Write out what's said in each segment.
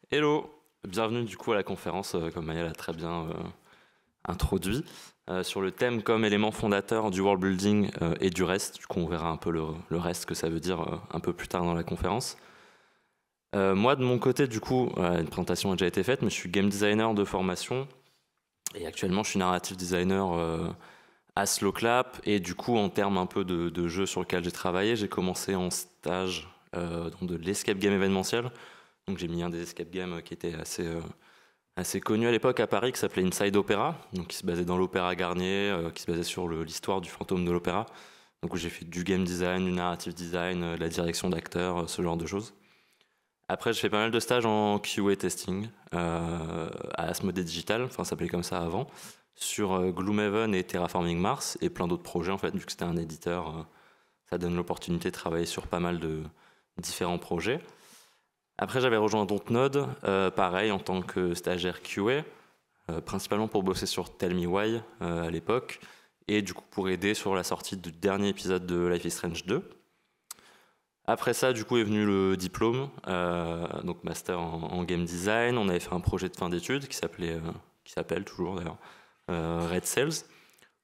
Hello, bienvenue du coup à la conférence, comme Maya l'a très bien introduit, sur le thème comme élément fondateur du world building et du reste. Du coup, on verra un peu le reste que ça veut dire un peu plus tard dans la conférence. Moi, de mon côté, du coup, une présentation a déjà été faite, mais je suis game designer de formation et actuellement, je suis narrative designer à Slowclap. Et du coup, en termes un peu de jeux sur lesquels j'ai travaillé, j'ai commencé en stage dans de l'escape game événementiel. Donc j'ai mis un des escape games qui était assez connu à l'époque à Paris, qui s'appelait Inside Opera, donc qui se basait dans l'Opéra Garnier, qui se basait sur l'histoire du fantôme de l'opéra. Donc où j'ai fait du game design, du narrative design, de la direction d'acteurs, ce genre de choses. Après, j'ai fait pas mal de stages en QA testing à Asmodée Digital, enfin ça s'appelait comme ça avant, sur Gloomhaven et Terraforming Mars et plein d'autres projets en fait, vu que c'était un éditeur, ça donne l'opportunité de travailler sur pas mal de différents projets. Après, j'avais rejoint Dontnod, pareil, en tant que stagiaire QA, principalement pour bosser sur Tell Me Why à l'époque, et du coup pour aider sur la sortie du dernier épisode de Life is Strange 2. Après ça, du coup, est venu le diplôme, donc master en game design. On avait fait un projet de fin d'études qui s'appelle toujours d'ailleurs, Red Cells.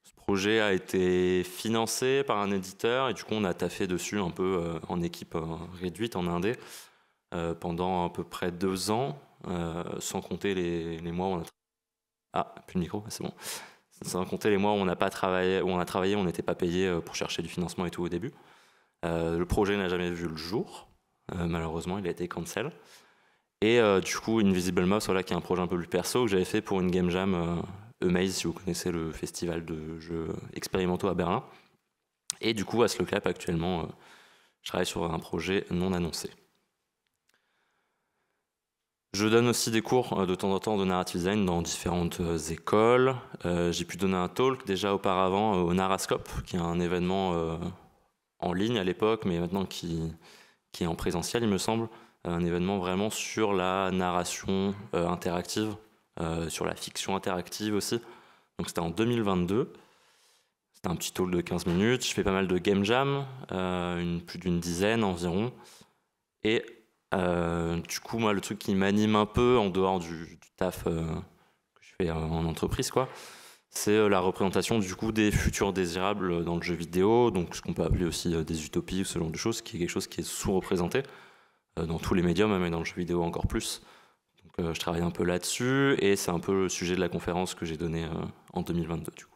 Ce projet a été financé par un éditeur et du coup, on a taffé dessus un peu en équipe réduite, en indé, pendant à peu près 2 ans, sans compter les mois où on a... Ah, plus de micro, c'est bon. Sans compter les mois où on n'a pas travaillé, où on a travaillé, on n'était pas payé pour chercher du financement et tout au début. Le projet n'a jamais vu le jour, malheureusement, il a été cancel. Et du coup, Invisible Mouse, voilà, qui est un projet un peu plus perso que j'avais fait pour une game jam, Amaze, si vous connaissez le festival de jeux expérimentaux à Berlin. Et du coup, à Slowclap, actuellement, je travaille sur un projet non annoncé. Je donne aussi des cours de temps en temps de narrative design dans différentes écoles. J'ai pu donner un talk déjà auparavant au Narascope, qui est un événement en ligne à l'époque, mais maintenant qui est en présentiel, il me semble. Un événement vraiment sur la narration interactive, sur la fiction interactive aussi. Donc c'était en 2022. C'était un petit talk de 15 minutes. Je fais pas mal de game jam, plus d'une dizaine environ. Et du coup, moi, le truc qui m'anime un peu en dehors du taf que je fais en entreprise, quoi, c'est la représentation du coup des futurs désirables dans le jeu vidéo, donc ce qu'on peut appeler aussi des utopies ou ce genre de choses, qui est quelque chose qui est sous-représenté dans tous les médiums, mais dans le jeu vidéo encore plus. Donc je travaille un peu là-dessus, et c'est un peu le sujet de la conférence que j'ai donnée en 2022 du coup.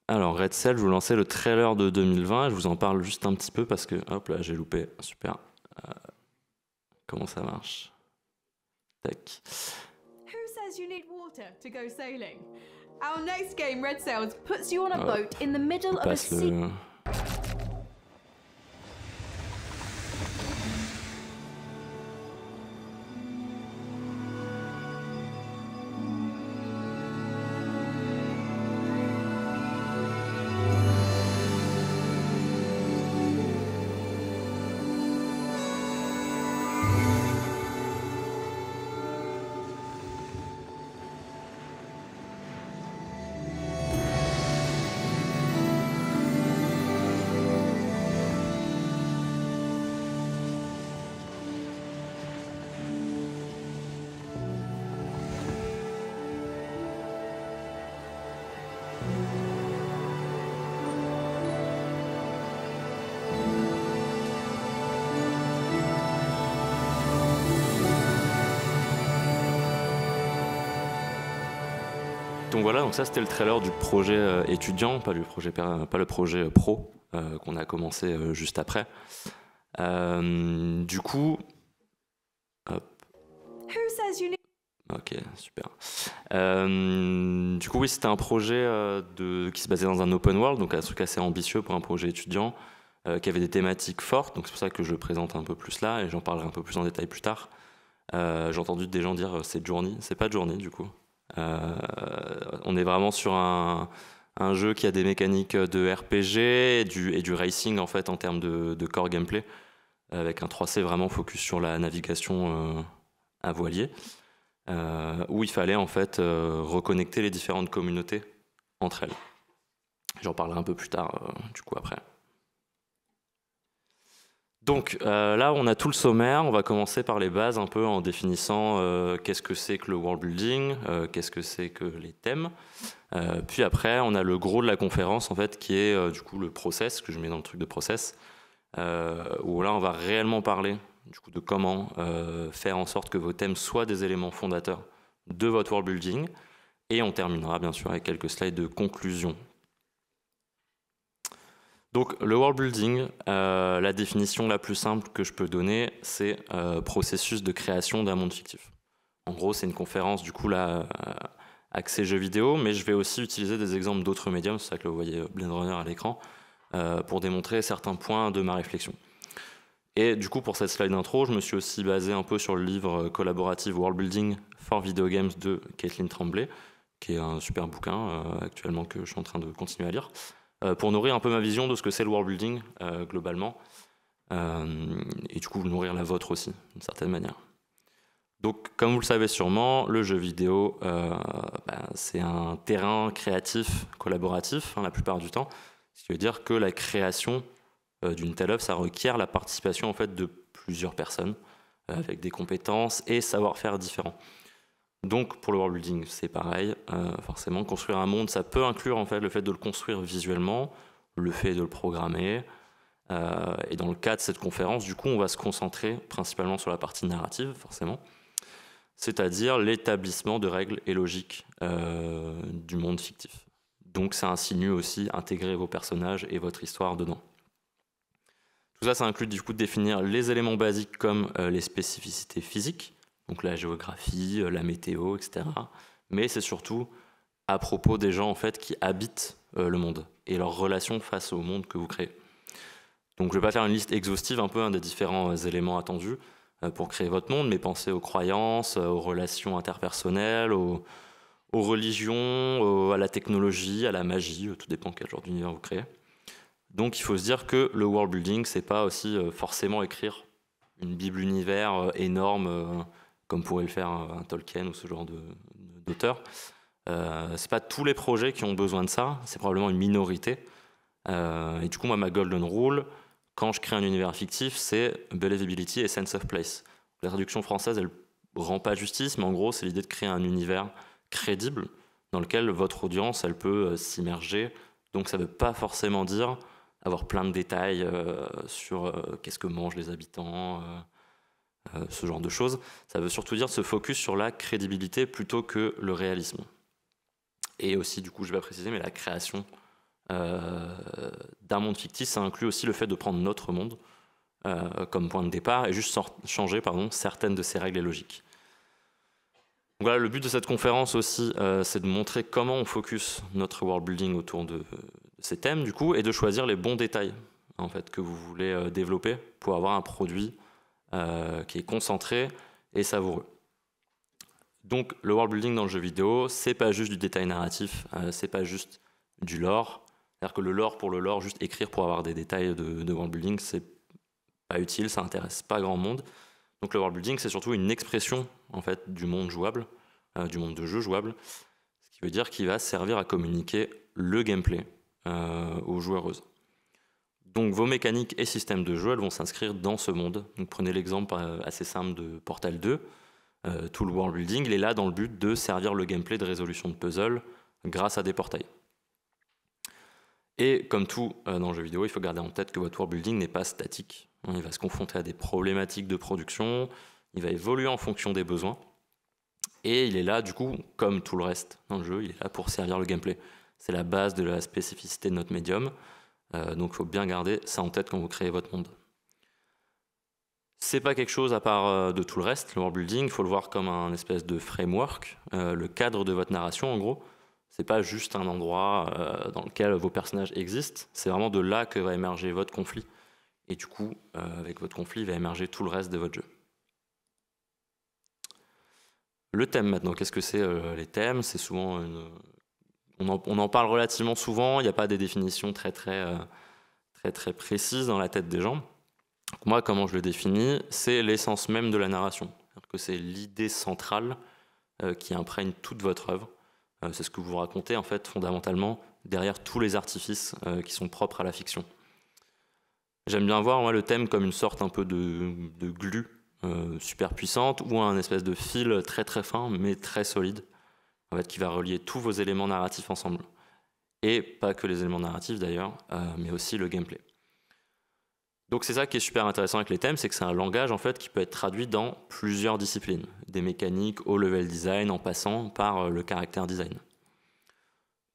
Alors Red Cell, je vous lançais le trailer de 2020, je vous en parle juste un petit peu parce que, hop là, j'ai loupé, super. Comment ça marche? Tac. Who says you need water to go sailing? Our next game, Red Sails, puts you on a boat in the middle of a sea. Donc voilà, donc ça c'était le trailer du projet étudiant, pas le projet pro qu'on a commencé juste après. Du coup, hop. Who says you need... Ok, super. Du coup, oui, c'était un projet qui se basait dans un open world, donc un truc assez ambitieux pour un projet étudiant, qui avait des thématiques fortes, donc c'est pour ça que je le présente un peu plus là, et j'en parlerai un peu plus en détail plus tard. J'ai entendu des gens dire c'est Journey, c'est pas Journey du coup. On est vraiment sur un jeu qui a des mécaniques de RPG et du racing en fait en termes de core gameplay, avec un 3C vraiment focus sur la navigation à voilier, où il fallait en fait reconnecter les différentes communautés entre elles. J'en parlerai un peu plus tard du coup après. Donc là, on a tout le sommaire. On va commencer par les bases un peu en définissant qu'est-ce que c'est que le world building, qu'est-ce que c'est que les thèmes. Puis après, on a le gros de la conférence en fait, qui est du coup le process, que je mets dans le truc de process, où là, on va réellement parler du coup de comment faire en sorte que vos thèmes soient des éléments fondateurs de votre world building. Et on terminera bien sûr avec quelques slides de conclusion. Donc le world building, la définition la plus simple que je peux donner, c'est processus de création d'un monde fictif. En gros, c'est une conférence du coup là axée jeux vidéo, mais je vais aussi utiliser des exemples d'autres médiums, c'est ça que vous voyez Blade Runner à l'écran, pour démontrer certains points de ma réflexion. Et du coup, pour cette slide d'intro, je me suis aussi basé un peu sur le livre collaboratif World Building for Video Games de Caitlin Tremblay, qui est un super bouquin actuellement que je suis en train de continuer à lire, pour nourrir un peu ma vision de ce que c'est le world building globalement, et du coup nourrir la vôtre aussi, d'une certaine manière. Donc, comme vous le savez sûrement, le jeu vidéo, c'est un terrain créatif, collaboratif, la plupart du temps, ce qui veut dire que la création d'une telle œuvre, ça requiert la participation en fait, de plusieurs personnes, avec des compétences et savoir-faire différents. Donc pour le world building, c'est pareil, forcément, construire un monde, ça peut inclure en fait, le fait de le construire visuellement, le fait de le programmer, et dans le cas de cette conférence, du coup, on va se concentrer principalement sur la partie narrative, forcément, c'est-à-dire l'établissement de règles et logiques du monde fictif. Donc ça insinue aussi intégrer vos personnages et votre histoire dedans. Tout ça, ça inclut du coup de définir les éléments basiques comme les spécificités physiques, donc la géographie, la météo, etc. Mais c'est surtout à propos des gens en fait, qui habitent le monde et leurs relations face au monde que vous créez. Donc je ne vais pas faire une liste exhaustive un peu des différents éléments attendus pour créer votre monde, mais pensez aux croyances, aux relations interpersonnelles, aux religions, à la technologie, à la magie, tout dépend quel genre d'univers vous créez. Donc il faut se dire que le world building, c'est pas aussi forcément écrire une bible univers énorme comme pourrait le faire un Tolkien ou ce genre d'auteur. C'est pas tous les projets qui ont besoin de ça, c'est probablement une minorité. Et du coup, moi, ma golden rule, quand je crée un univers fictif, c'est believability et sense of place. La traduction française, elle rend pas justice, mais en gros, c'est l'idée de créer un univers crédible dans lequel votre audience, elle peut s'immerger. Donc ça veut pas forcément dire avoir plein de détails sur qu'est-ce que mangent les habitants, ce genre de choses. Ça veut surtout dire se focus sur la crédibilité plutôt que le réalisme. Et aussi, du coup, je vais préciser, mais la création d'un monde fictif, ça inclut aussi le fait de prendre notre monde comme point de départ et juste changer certaines de ses règles et logiques. Donc voilà, le but de cette conférence aussi, c'est de montrer comment on focus notre world building autour de ces thèmes, du coup, et de choisir les bons détails en fait, que vous voulez développer pour avoir un produit qui est concentré et savoureux. Donc le world building dans le jeu vidéo, c'est pas juste du détail narratif, c'est pas juste du lore. C'est-à-dire que le lore pour le lore, juste écrire pour avoir des détails de world building, c'est pas utile, ça intéresse pas grand monde. Donc le world building, c'est surtout une expression en fait du monde jouable, du monde de jeu jouable, ce qui veut dire qu'il va servir à communiquer le gameplay aux joueuses. Donc vos mécaniques et systèmes de jeu, elles vont s'inscrire dans ce monde. Donc prenez l'exemple assez simple de Portal 2. Tout le world building, il est là dans le but de servir le gameplay de résolution de puzzle grâce à des portails. Et comme tout dans le jeu vidéo, il faut garder en tête que votre world building n'est pas statique. Il va se confronter à des problématiques de production, il va évoluer en fonction des besoins. Et il est là, du coup, comme tout le reste dans le jeu, il est là pour servir le gameplay. C'est la base de la spécificité de notre médium. Donc il faut bien garder ça en tête quand vous créez votre monde. C'est pas quelque chose à part de tout le reste, le world building, il faut le voir comme un espèce de framework, le cadre de votre narration en gros. C'est pas juste un endroit dans lequel vos personnages existent, c'est vraiment de là que va émerger votre conflit. Et du coup, avec votre conflit, va émerger tout le reste de votre jeu. Le thème maintenant, qu'est-ce que c'est les thèmes? C'est souvent on en parle relativement souvent, il n'y a pas des définitions très précises dans la tête des gens. Moi, comment je le définis, c'est l'essence même de la narration. C'est-à-dire que c'est l'idée centrale qui imprègne toute votre œuvre. C'est ce que vous racontez, en fait, fondamentalement, derrière tous les artifices qui sont propres à la fiction. J'aime bien voir moi, le thème comme une sorte un peu de glu super puissante ou un espèce de fil très très fin mais très solide en fait, qui va relier tous vos éléments narratifs ensemble. Et pas que les éléments narratifs d'ailleurs, mais aussi le gameplay. Donc c'est ça qui est super intéressant avec les thèmes, c'est que c'est un langage en fait qui peut être traduit dans plusieurs disciplines, des mécaniques au level design en passant par le caractère design.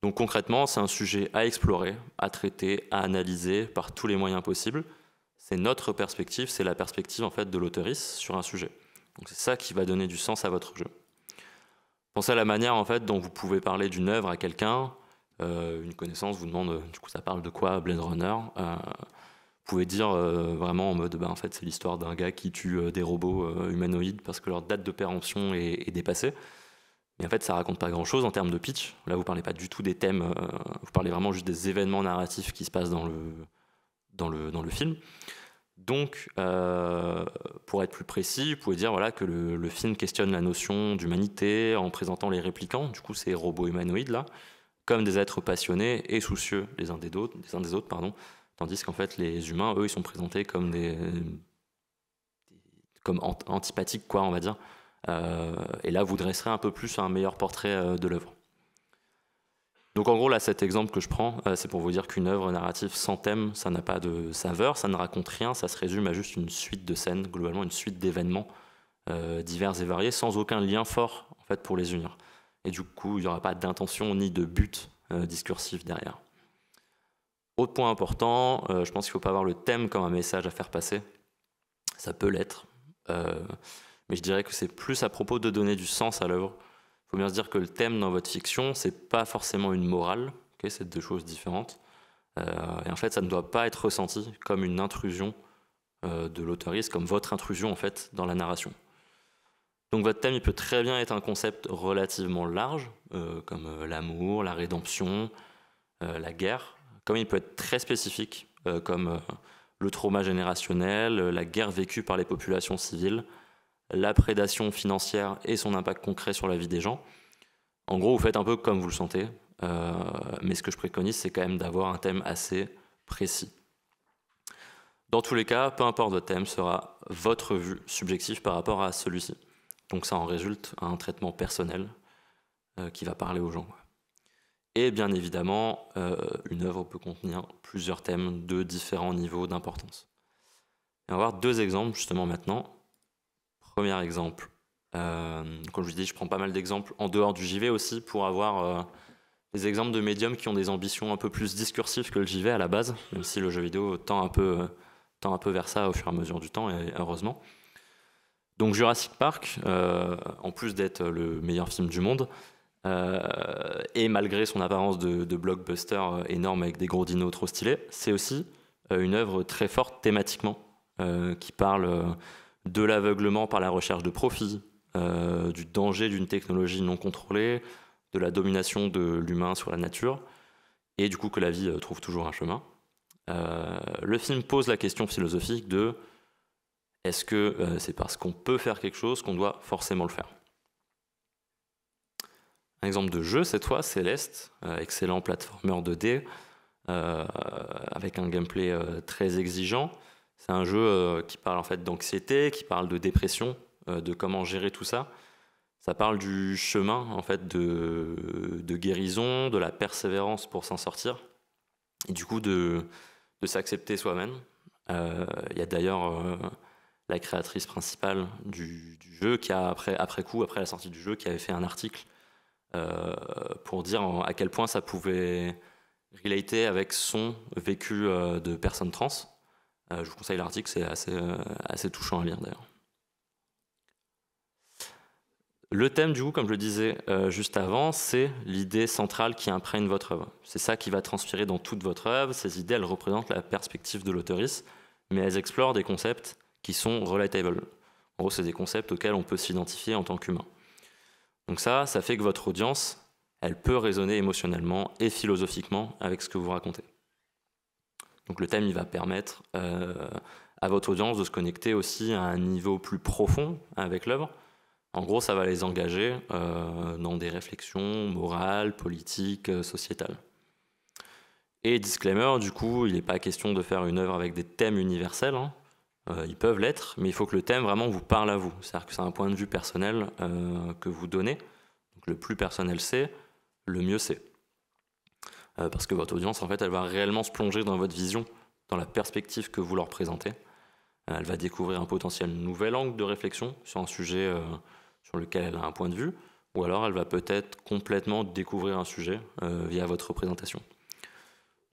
Donc concrètement, c'est un sujet à explorer, à traiter, à analyser par tous les moyens possibles. C'est notre perspective, c'est la perspective en fait de l'auteurice sur un sujet. Donc c'est ça qui va donner du sens à votre jeu. Pensez à la manière en fait dont vous pouvez parler d'une œuvre à quelqu'un. Une connaissance vous demande, du coup ça parle de quoi Blade Runner. Vous pouvez dire vraiment en mode, en fait c'est l'histoire d'un gars qui tue des robots humanoïdes parce que leur date de péremption est dépassée. Mais en fait, ça raconte pas grand-chose en termes de pitch. Là, vous parlez pas du tout des thèmes, vous parlez vraiment juste des événements narratifs qui se passent dans le film. Donc, pour être plus précis, vous pouvez dire voilà, que le film questionne la notion d'humanité en présentant les réplicants, du coup ces robots humanoïdes là, comme des êtres passionnés et soucieux les uns des autres, tandis qu'en fait les humains, eux, ils sont présentés comme comme antipathiques, quoi, on va dire. Et là, vous dresserez un peu plus un meilleur portrait de l'œuvre. Donc en gros, là, cet exemple que je prends, c'est pour vous dire qu'une œuvre narrative sans thème, ça n'a pas de saveur, ça ne raconte rien, ça se résume à juste une suite de scènes, globalement une suite d'événements divers et variés, sans aucun lien fort en fait, pour les unir. Et du coup, il n'y aura pas d'intention ni de but discursif derrière. Autre point important, je pense qu'il ne faut pas avoir le thème comme un message à faire passer. Ça peut l'être. Mais je dirais que c'est plus à propos de donner du sens à l'œuvre. Il faut bien se dire que le thème dans votre fiction, c'est pas forcément une morale, okay, c'est deux choses différentes. Et en fait, ça ne doit pas être ressenti comme une intrusion de l'auteuriste, comme votre intrusion en fait dans la narration. Donc votre thème, il peut très bien être un concept relativement large, comme l'amour, la rédemption, la guerre, comme il peut être très spécifique, comme le trauma générationnel, la guerre vécue par les populations civiles, la prédation financière et son impact concret sur la vie des gens. En gros, vous faites un peu comme vous le sentez, mais ce que je préconise, c'est quand même d'avoir un thème assez précis. Dans tous les cas, peu importe votre thème, sera votre vue subjective par rapport à celui-ci. Donc ça en résulte un traitement personnel qui va parler aux gens. Et bien évidemment, une œuvre peut contenir plusieurs thèmes de différents niveaux d'importance. On va voir deux exemples justement maintenant. Premier exemple, comme je vous dis, je prends pas mal d'exemples en dehors du JV aussi pour avoir des exemples de médiums qui ont des ambitions un peu plus discursives que le JV à la base, même si le jeu vidéo tend un peu vers ça au fur et à mesure du temps, et heureusement. Donc Jurassic Park, en plus d'être le meilleur film du monde, et malgré son apparence de blockbuster énorme avec des gros dinos trop stylés, c'est aussi une œuvre très forte thématiquement, qui parle de l'aveuglement par la recherche de profit, du danger d'une technologie non contrôlée, de la domination de l'humain sur la nature, et du coup que la vie trouve toujours un chemin. Le film pose la question philosophique de est-ce que c'est parce qu'on peut faire quelque chose qu'on doit forcément le faire? Un exemple de jeu, cette fois, Céleste, excellent platformer 2D, avec un gameplay très exigeant. C'est un jeu qui parle en fait d'anxiété, qui parle de dépression, de comment gérer tout ça. Ça parle du chemin en fait de guérison, de la persévérance pour s'en sortir, et du coup de s'accepter soi-même. Il y a d'ailleurs la créatrice principale du jeu qui a après la sortie du jeu, qui avait fait un article pour dire à quel point ça pouvait relater avec son vécu de personne trans. Je vous conseille l'article, c'est assez touchant à lire d'ailleurs. Le thème du coup, comme je le disais juste avant, c'est l'idée centrale qui imprègne votre œuvre. C'est ça qui va transpirer dans toute votre œuvre. Ces idées, elles représentent la perspective de l'auteurice, mais elles explorent des concepts qui sont relatable. En gros, c'est des concepts auxquels on peut s'identifier en tant qu'humain. Donc ça fait que votre audience, elle peut résonner émotionnellement et philosophiquement avec ce que vous racontez. Donc le thème, il va permettre à votre audience de se connecter aussi à un niveau plus profond avec l'œuvre. En gros, ça va les engager dans des réflexions morales, politiques, sociétales. Et disclaimer, du coup, il n'est pas question de faire une œuvre avec des thèmes universels, hein. Ils peuvent l'être, mais il faut que le thème vraiment vous parle à vous. C'est-à-dire que c'est un point de vue personnel que vous donnez. Donc le plus personnel c'est, le mieux c'est. Parce que votre audience, en fait, elle va réellement se plonger dans votre vision, dans la perspective que vous leur présentez. Elle va découvrir un potentiel nouvel angle de réflexion sur un sujet sur lequel elle a un point de vue, ou alors elle va peut-être complètement découvrir un sujet via votre présentation.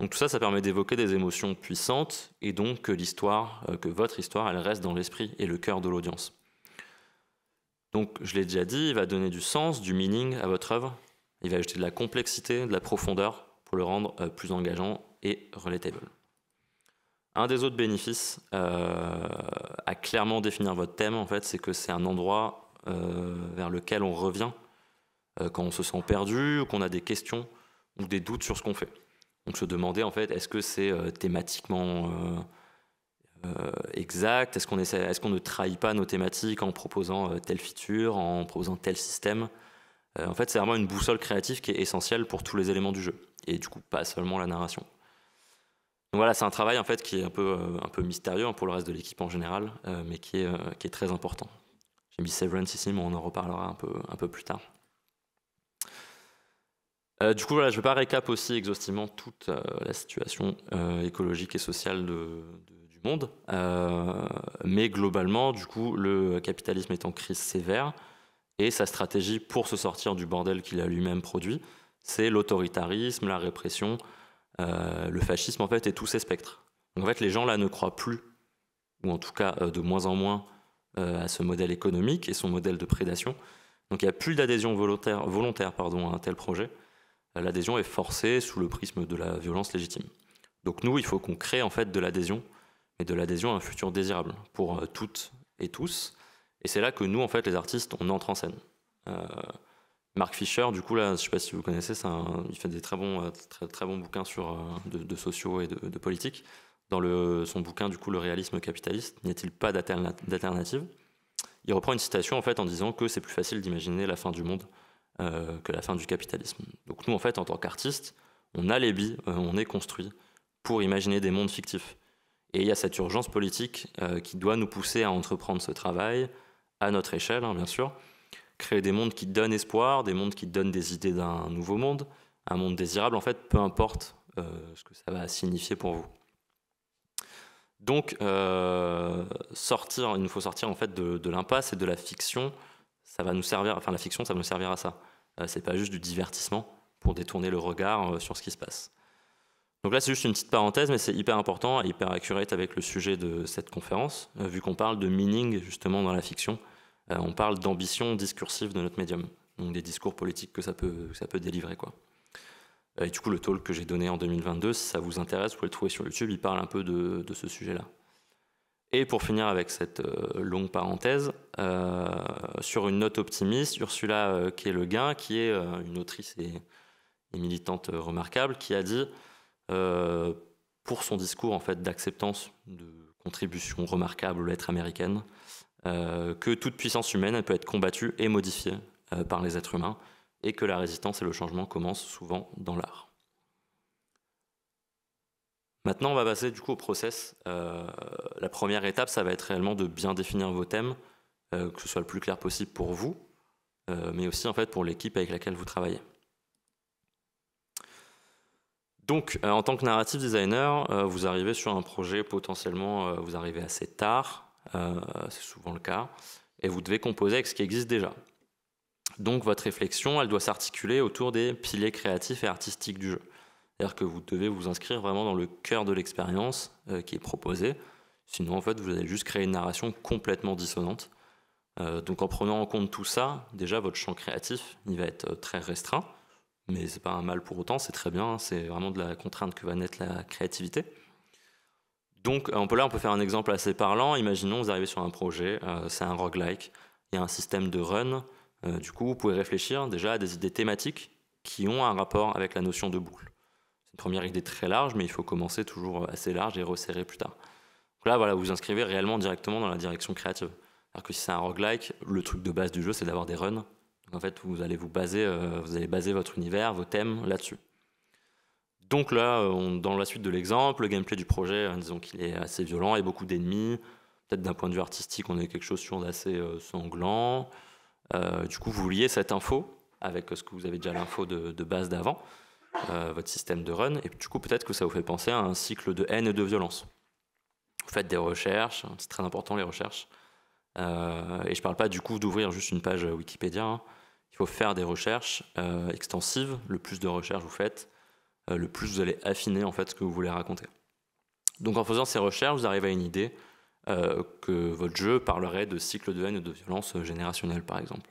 Donc tout ça, ça permet d'évoquer des émotions puissantes et donc que votre histoire, elle reste dans l'esprit et le cœur de l'audience. Donc je l'ai déjà dit, il va donner du sens, du meaning à votre œuvre. Il va ajouter de la complexité, de la profondeur pour le rendre plus engageant et relatable. Un des autres bénéfices à clairement définir votre thème, en fait, c'est que c'est un endroit vers lequel on revient quand on se sent perdu ou qu'on a des questions ou des doutes sur ce qu'on fait. Donc se demander en fait, est-ce que c'est thématiquement exact, est-ce qu'on ne trahit pas nos thématiques en proposant telle feature, en proposant tel système. En fait, c'est vraiment une boussole créative qui est essentielle pour tous les éléments du jeu, et du coup pas seulement la narration. Donc voilà, c'est un travail en fait qui est un peu mystérieux pour le reste de l'équipe en général, mais qui est très important. J'ai mis Severance ici, mais on en reparlera un peu plus tard. Du coup, voilà, je ne vais pas récap aussi exhaustivement toute la situation écologique et sociale du monde, mais globalement, du coup, le capitalisme est en crise sévère et sa stratégie pour se sortir du bordel qu'il a lui-même produit, c'est l'autoritarisme, la répression, le fascisme en fait et tous ces spectres. Donc, en fait, les gens là ne croient plus, ou en tout cas de moins en moins, à ce modèle économique et son modèle de prédation. Donc, il n'y a plus d'adhésion volontaire à un tel projet. L'adhésion est forcée sous le prisme de la violence légitime. Donc nous, il faut qu'on crée en fait de l'adhésion, mais de l'adhésion à un futur désirable pour toutes et tous. Et c'est là que nous, en fait, les artistes, on entre en scène. Mark Fisher, du coup, là, je ne sais pas si vous connaissez, il fait des très bons bouquins de sociaux et de politique. Dans son bouquin, du coup, Le réalisme capitaliste, n'y a-t-il pas d'alternative? Il reprend une citation en fait en disant que c'est plus facile d'imaginer la fin du monde que la fin du capitalisme. Donc nous, en fait, en tant qu'artistes, on a les billes, on est construit pour imaginer des mondes fictifs. Et il y a cette urgence politique qui doit nous pousser à entreprendre ce travail, à notre échelle, hein, bien sûr, créer des mondes qui donnent espoir, des mondes qui donnent des idées d'un nouveau monde, un monde désirable, en fait, peu importe ce que ça va signifier pour vous. Donc, il nous faut sortir en fait de l'impasse et de la fiction. Ça va nous servir, enfin la fiction, ça va nous servir à ça. C'est pas juste du divertissement pour détourner le regard sur ce qui se passe. Donc là, c'est juste une petite parenthèse, mais c'est hyper important et hyper accurate avec le sujet de cette conférence, vu qu'on parle de meaning justement dans la fiction. On parle d'ambition discursive de notre médium, donc des discours politiques que ça peut délivrer, quoi. Et du coup, le talk que j'ai donné en 2022, si ça vous intéresse, vous pouvez le trouver sur YouTube, il parle un peu de ce sujet-là. Et pour finir avec cette longue parenthèse, sur une note optimiste, Ursula K. Le Guin, qui est une autrice et militante remarquable, qui a dit, pour son discours en fait, d'acceptance de contribution remarquable à l'être américaine, que toute puissance humaine elle peut être combattue et modifiée par les êtres humains, et que la résistance et le changement commencent souvent dans l'art. Maintenant, on va passer du coup au process. La première étape, ça va être réellement de bien définir vos thèmes, que ce soit le plus clair possible pour vous, mais aussi en fait pour l'équipe avec laquelle vous travaillez. Donc, en tant que narrative designer, vous arrivez sur un projet potentiellement, vous arrivez assez tard, c'est souvent le cas, et vous devez composer avec ce qui existe déjà. Donc votre réflexion, elle doit s'articuler autour des piliers créatifs et artistiques du jeu. C'est-à-dire que vous devez vous inscrire vraiment dans le cœur de l'expérience qui est proposée. Sinon, en fait, vous allez juste créer une narration complètement dissonante. Donc en prenant en compte tout ça, déjà votre champ créatif, il va être très restreint. Mais c'est pas un mal pour autant, c'est très bien, c'est vraiment de la contrainte que va naître la créativité. Donc on peut faire un exemple assez parlant. Imaginons vous arrivez sur un projet, c'est un roguelike, il y a un système de run. Du coup, vous pouvez réfléchir déjà à des idées thématiques qui ont un rapport avec la notion de boucle. C'est une première idée très large, mais il faut commencer toujours assez large et resserrer plus tard. Donc là, voilà, vous inscrivez réellement directement dans la direction créative. Alors que si c'est un roguelike, le truc de base du jeu, c'est d'avoir des runs. Donc en fait, vous allez baser votre univers, vos thèmes là-dessus. Donc là, dans la suite de l'exemple, le gameplay du projet, disons qu'il est assez violent, il y a beaucoup d'ennemis. Peut-être d'un point de vue artistique, on a quelque chose d'assez sanglant. Du coup, vous liez cette info avec ce que vous avez déjà l'info de base d'avant, votre système de run, et du coup, peut-être que ça vous fait penser à un cycle de haine et de violence. Vous faites des recherches, c'est très important les recherches. Et je ne parle pas du coup d'ouvrir juste une page Wikipédia. Hein. Il faut faire des recherches extensives. Le plus de recherches vous faites, le plus vous allez affiner en fait ce que vous voulez raconter. Donc en faisant ces recherches, vous arrivez à une idée que votre jeu parlerait de cycles de haine et de violence générationnelle par exemple.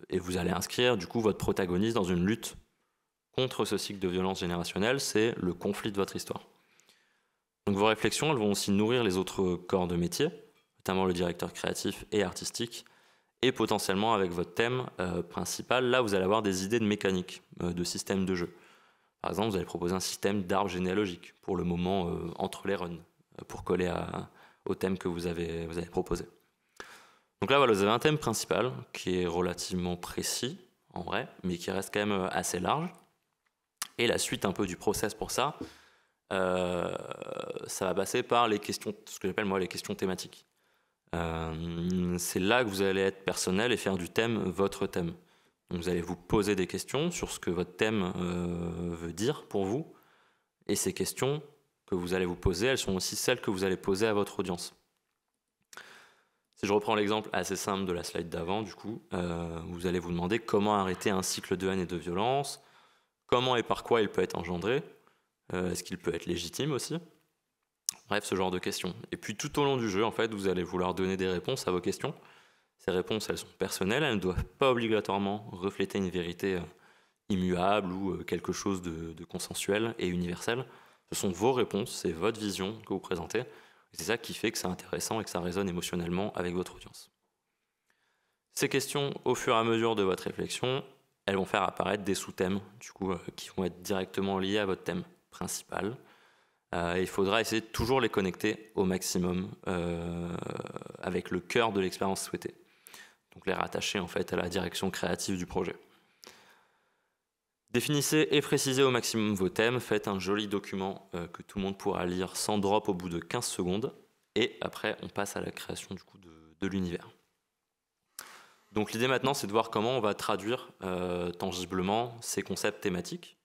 Et vous allez inscrire du coup votre protagoniste dans une lutte contre ce cycle de violence générationnelle, c'est le conflit de votre histoire. Donc vos réflexions, elles vont aussi nourrir les autres corps de métier, notamment le directeur créatif et artistique, et potentiellement avec votre thème principal, là vous allez avoir des idées de mécanique, de système de jeu. Par exemple, vous allez proposer un système d'arbre généalogique, pour le moment entre les runs, pour coller au thème que vous avez proposé. Donc là, voilà, vous avez un thème principal qui est relativement précis, en vrai, mais qui reste quand même assez large. Et la suite un peu du process pour ça, ça va passer par les questions, ce que j'appelle moi les questions thématiques. C'est là que vous allez être personnel et faire du thème votre thème. Donc vous allez vous poser des questions sur ce que votre thème veut dire pour vous. Et ces questions que vous allez vous poser, elles sont aussi celles que vous allez poser à votre audience. Si je reprends l'exemple assez simple de la slide d'avant, du coup, vous allez vous demander comment arrêter un cycle de haine et de violence, comment et par quoi il peut être engendré, est-ce qu'il peut être légitime aussi. Bref, ce genre de questions. Et puis tout au long du jeu, en fait, vous allez vouloir donner des réponses à vos questions. Ces réponses, elles sont personnelles, elles ne doivent pas obligatoirement refléter une vérité immuable ou quelque chose de consensuel et universel. Ce sont vos réponses, c'est votre vision que vous présentez. C'est ça qui fait que c'est intéressant et que ça résonne émotionnellement avec votre audience. Ces questions, au fur et à mesure de votre réflexion, elles vont faire apparaître des sous-thèmes, du coup, qui vont être directement liés à votre thème principal. Et il faudra essayer de toujours les connecter au maximum avec le cœur de l'expérience souhaitée. Donc les rattacher en fait à la direction créative du projet. Définissez et précisez au maximum vos thèmes, faites un joli document que tout le monde pourra lire sans drop au bout de 15 secondes, et après on passe à la création du coup de l'univers. Donc l'idée maintenant c'est de voir comment on va traduire tangiblement ces concepts thématiques.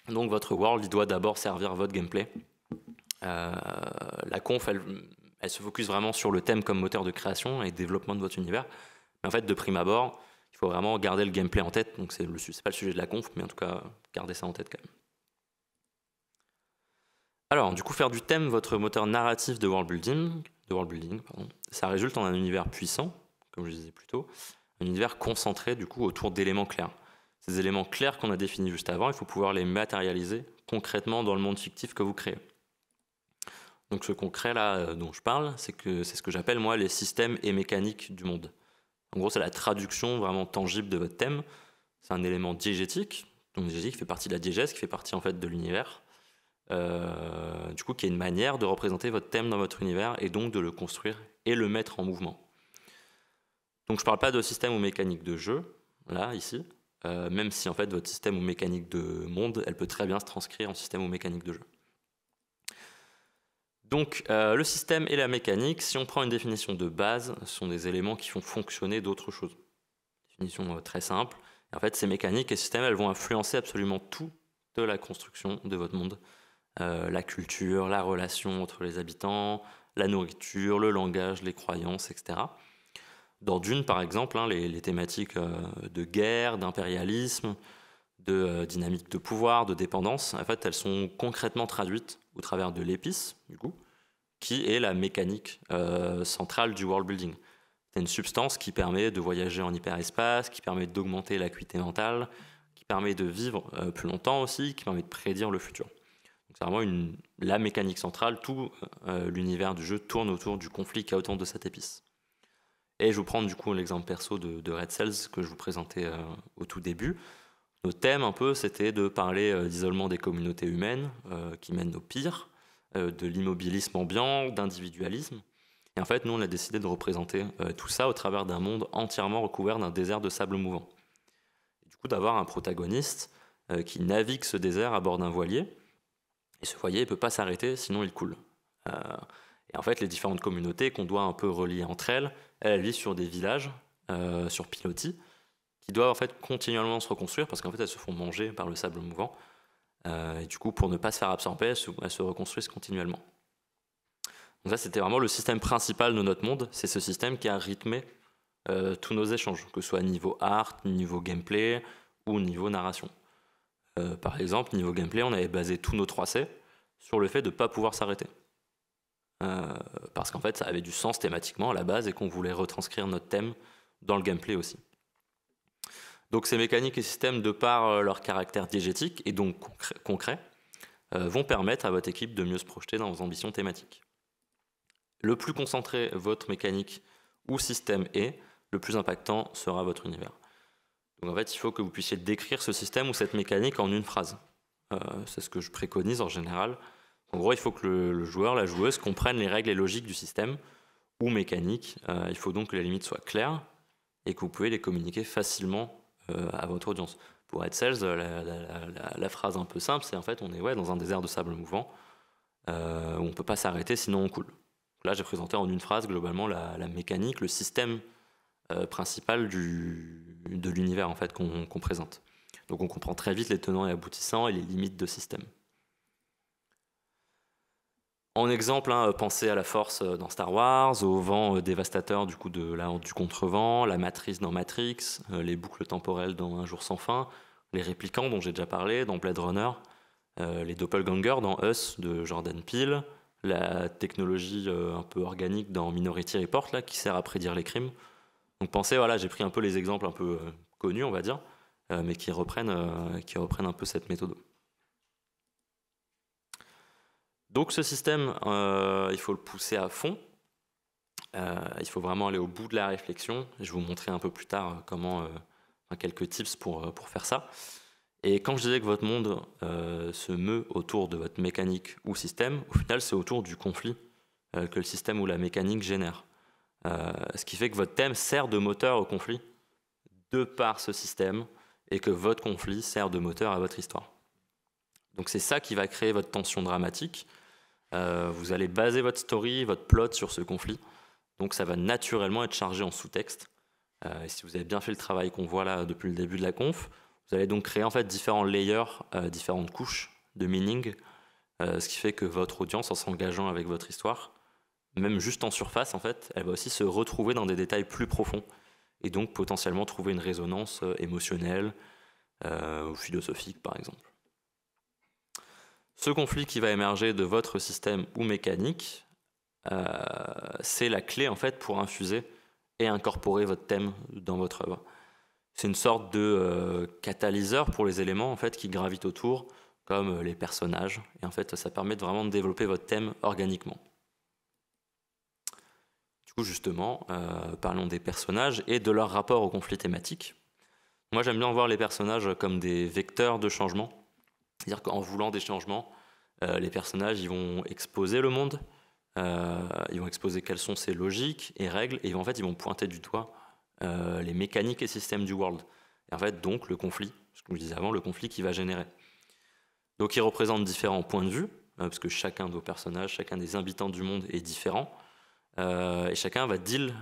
Donc votre world il doit d'abord servir votre gameplay. La conf elle se focus vraiment sur le thème comme moteur de création et développement de votre univers, mais en fait de prime abord il faut vraiment garder le gameplay en tête, donc c'est pas le sujet de la conf, mais en tout cas, gardez ça en tête quand même. Alors, du coup, faire du thème votre moteur narratif de world building, ça résulte en un univers puissant, comme je disais plus tôt, un univers concentré du coup autour d'éléments clairs. Ces éléments clairs qu'on a définis juste avant, il faut pouvoir les matérialiser concrètement dans le monde fictif que vous créez. Donc ce concret là dont je parle, c'est ce que j'appelle moi les systèmes et mécaniques du monde. En gros, c'est la traduction vraiment tangible de votre thème. C'est un élément diégétique, donc diégétique fait partie de la diégèse, qui fait partie en fait de l'univers. Du coup, qui est une manière de représenter votre thème dans votre univers et donc de le construire et le mettre en mouvement. Donc, je ne parle pas de système ou mécanique de jeu, là, ici, même si en fait votre système ou mécanique de monde, elle peut très bien se transcrire en système ou mécanique de jeu. Donc, le système et la mécanique, si on prend une définition de base, ce sont des éléments qui font fonctionner d'autres choses. Définition très simple. Et en fait, ces mécaniques et systèmes, elles vont influencer absolument tout de la construction de votre monde. La culture, la relation entre les habitants, la nourriture, le langage, les croyances, etc. Dans Dune, par exemple, les thématiques de guerre, d'impérialisme, de dynamique de pouvoir, de dépendance, en fait, elles sont concrètement traduites au travers de l'épice, du coup, qui est la mécanique centrale du world building. C'est une substance qui permet de voyager en hyperespace, qui permet d'augmenter l'acuité mentale, qui permet de vivre plus longtemps aussi, qui permet de prédire le futur. Donc c'est vraiment la mécanique centrale, tout l'univers du jeu tourne autour du conflit qu'il y a autour de cette épice. Et je vous prends du coup l'exemple perso de Red Cells que je vous présentais au tout début. Notre thème un peu, c'était de parler d'isolement des communautés humaines qui mènent au pire, de l'immobilisme ambiant, d'individualisme. Et en fait, nous, on a décidé de représenter tout ça au travers d'un monde entièrement recouvert d'un désert de sable mouvant. Et du coup, d'avoir un protagoniste qui navigue ce désert à bord d'un voilier. Et ce voilier ne peut pas s'arrêter, sinon il coule. Et en fait, les différentes communautés qu'on doit un peu relier entre elles, elles vivent sur des villages, sur pilotis, qui doivent en fait continuellement se reconstruire parce qu'en fait, elles se font manger par le sable mouvant. Et du coup, pour ne pas se faire absorber, elles se reconstruisent continuellement. Donc ça, c'était vraiment le système principal de notre monde. C'est ce système qui a rythmé tous nos échanges, que ce soit niveau art, niveau gameplay ou niveau narration. Par exemple, niveau gameplay, on avait basé tous nos 3C sur le fait de ne pas pouvoir s'arrêter. Parce qu'en fait, ça avait du sens thématiquement à la base et qu'on voulait retranscrire notre thème dans le gameplay aussi. Donc ces mécaniques et systèmes, de par leur caractère diégétique et donc concret, vont permettre à votre équipe de mieux se projeter dans vos ambitions thématiques. Le plus concentré votre mécanique ou système est, le plus impactant sera votre univers. Donc en fait, il faut que vous puissiez décrire ce système ou cette mécanique en une phrase. C'est ce que je préconise en général. En gros, il faut que le joueur, la joueuse comprenne les règles et logiques du système ou mécanique. Il faut donc que les limites soient claires et que vous pouvez les communiquer facilement à votre audience. Pour Red Cells, la phrase un peu simple, c'est en fait on est dans un désert de sable mouvant où on ne peut pas s'arrêter sinon on coule. Là, j'ai présenté en une phrase globalement la mécanique, le système principal de l'univers en fait, qu'on présente. Donc on comprend très vite les tenants et aboutissants et les limites de système. En exemple, pensez à la force dans Star Wars, au vent dévastateur du contrevent, la matrice dans Matrix, les boucles temporelles dans Un jour sans fin, les réplicants dont j'ai déjà parlé dans Blade Runner, les doppelgangers dans Us de Jordan Peele, la technologie un peu organique dans Minority Report là, qui sert à prédire les crimes. Donc pensez, voilà, j'ai pris un peu les exemples un peu connus, on va dire, mais qui reprennent un peu cette méthode. Donc ce système, il faut le pousser à fond. Il faut vraiment aller au bout de la réflexion. Je vais vous montrer un peu plus tard quelques tips pour faire ça. Et quand je disais que votre monde se meut autour de votre mécanique ou système, au final c'est autour du conflit que le système ou la mécanique génère. Ce qui fait que votre thème sert de moteur au conflit de par ce système et que votre conflit sert de moteur à votre histoire. Donc c'est ça qui va créer votre tension dramatique. Vous allez baser votre story, votre plot sur ce conflit. Donc ça va naturellement être chargé en sous-texte. Et si vous avez bien fait le travail qu'on voit là depuis le début de la conf, vous allez donc créer en fait différents layers, différentes couches de meaning, ce qui fait que votre audience, en s'engageant avec votre histoire, même juste en surface en fait, elle va aussi se retrouver dans des détails plus profonds et donc potentiellement trouver une résonance émotionnelle ou philosophique par exemple. Ce conflit qui va émerger de votre système ou mécanique, c'est la clé en fait pour infuser et incorporer votre thème dans votre œuvre. C'est une sorte de catalyseur pour les éléments en fait qui gravitent autour, comme les personnages. Et en fait, ça permet vraiment de développer votre thème organiquement. Du coup, justement, parlons des personnages et de leur rapport au conflit thématique. Moi, j'aime bien voir les personnages comme des vecteurs de changement. C'est-à-dire qu'en voulant des changements, les personnages ils vont exposer le monde, ils vont exposer quelles sont ses logiques et règles, et en fait, ils vont pointer du doigt les mécaniques et systèmes du world. Et en fait, donc, le conflit, comme je disais avant, le conflit qui va générer. Donc, ils représentent différents points de vue, parce que chacun de vos personnages, chacun des habitants du monde est différent, et chacun va deal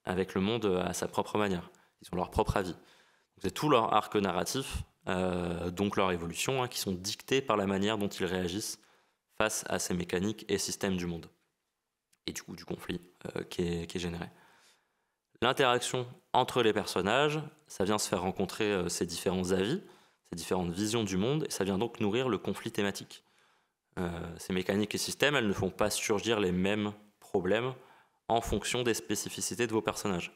avec le monde à sa propre manière. Ils ont leur propre avis. C'est tout leur arc narratif, donc leur évolution, qui sont dictés par la manière dont ils réagissent face à ces mécaniques et systèmes du monde. Et du coup, du conflit qui est généré. L'interaction entre les personnages, ça vient se faire rencontrer ces différents avis, ces différentes visions du monde, et ça vient donc nourrir le conflit thématique. Ces mécaniques et systèmes, elles ne font pas surgir les mêmes problèmes en fonction des spécificités de vos personnages.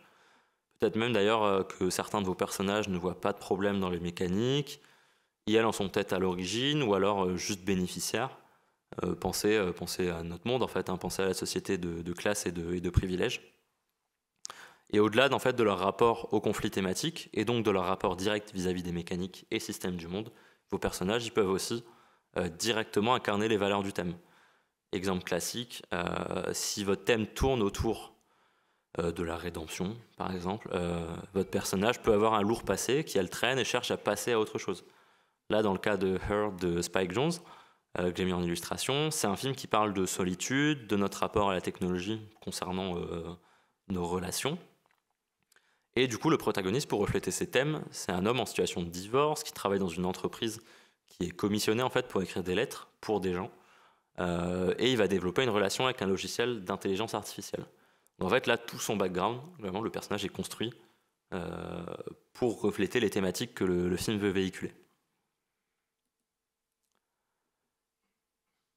Peut-être même d'ailleurs que certains de vos personnages ne voient pas de problème dans les mécaniques, et elles en sont peut-être à l'origine, ou alors juste bénéficiaires. Pensez à notre monde, en fait, pensez à la société de classe et de privilèges. Et au-delà en fait, de leur rapport au conflit thématique, et donc de leur rapport direct vis-à-vis des mécaniques et systèmes du monde, vos personnages ils peuvent aussi directement incarner les valeurs du thème. Exemple classique, si votre thème tourne autour de la rédemption, par exemple, votre personnage peut avoir un lourd passé qui le traîne et cherche à passer à autre chose. Là, dans le cas de Her de Spike Jonze, que j'ai mis en illustration, c'est un film qui parle de solitude, de notre rapport à la technologie concernant nos relations. Et du coup, le protagoniste, pour refléter ces thèmes, c'est un homme en situation de divorce qui travaille dans une entreprise qui est commissionné en fait pour écrire des lettres pour des gens, et il va développer une relation avec un logiciel d'intelligence artificielle. Donc en fait là tout son background, vraiment le personnage est construit pour refléter les thématiques que le film veut véhiculer.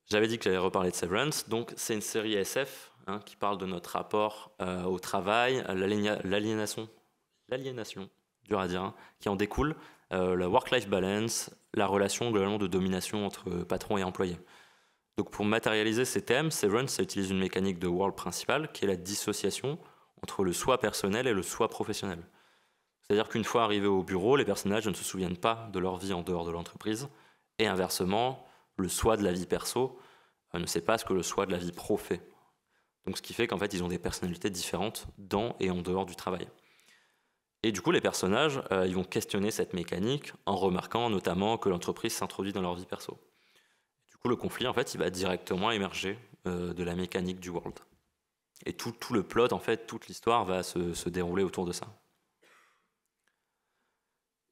J'avais dit que j'allais reparler de Severance, donc c'est une série SF qui parle de notre rapport au travail, à l'aliénation, dur à dire, qui en découle, la work-life balance, la relation globalement de domination entre patron et employé. Donc pour matérialiser ces thèmes, Severance ça utilise une mécanique de world principale qui est la dissociation entre le soi personnel et le soi professionnel. C'est-à-dire qu'une fois arrivés au bureau, les personnages ne se souviennent pas de leur vie en dehors de l'entreprise, et inversement, le soi de la vie perso ne sait pas ce que le soi de la vie pro fait. Donc ce qui fait qu'en fait ils ont des personnalités différentes dans et en dehors du travail. Et du coup les personnages ils vont questionner cette mécanique en remarquant notamment que l'entreprise s'introduit dans leur vie perso. Du coup le conflit en fait il va directement émerger de la mécanique du world. Et tout le plot en fait, toute l'histoire va se dérouler autour de ça.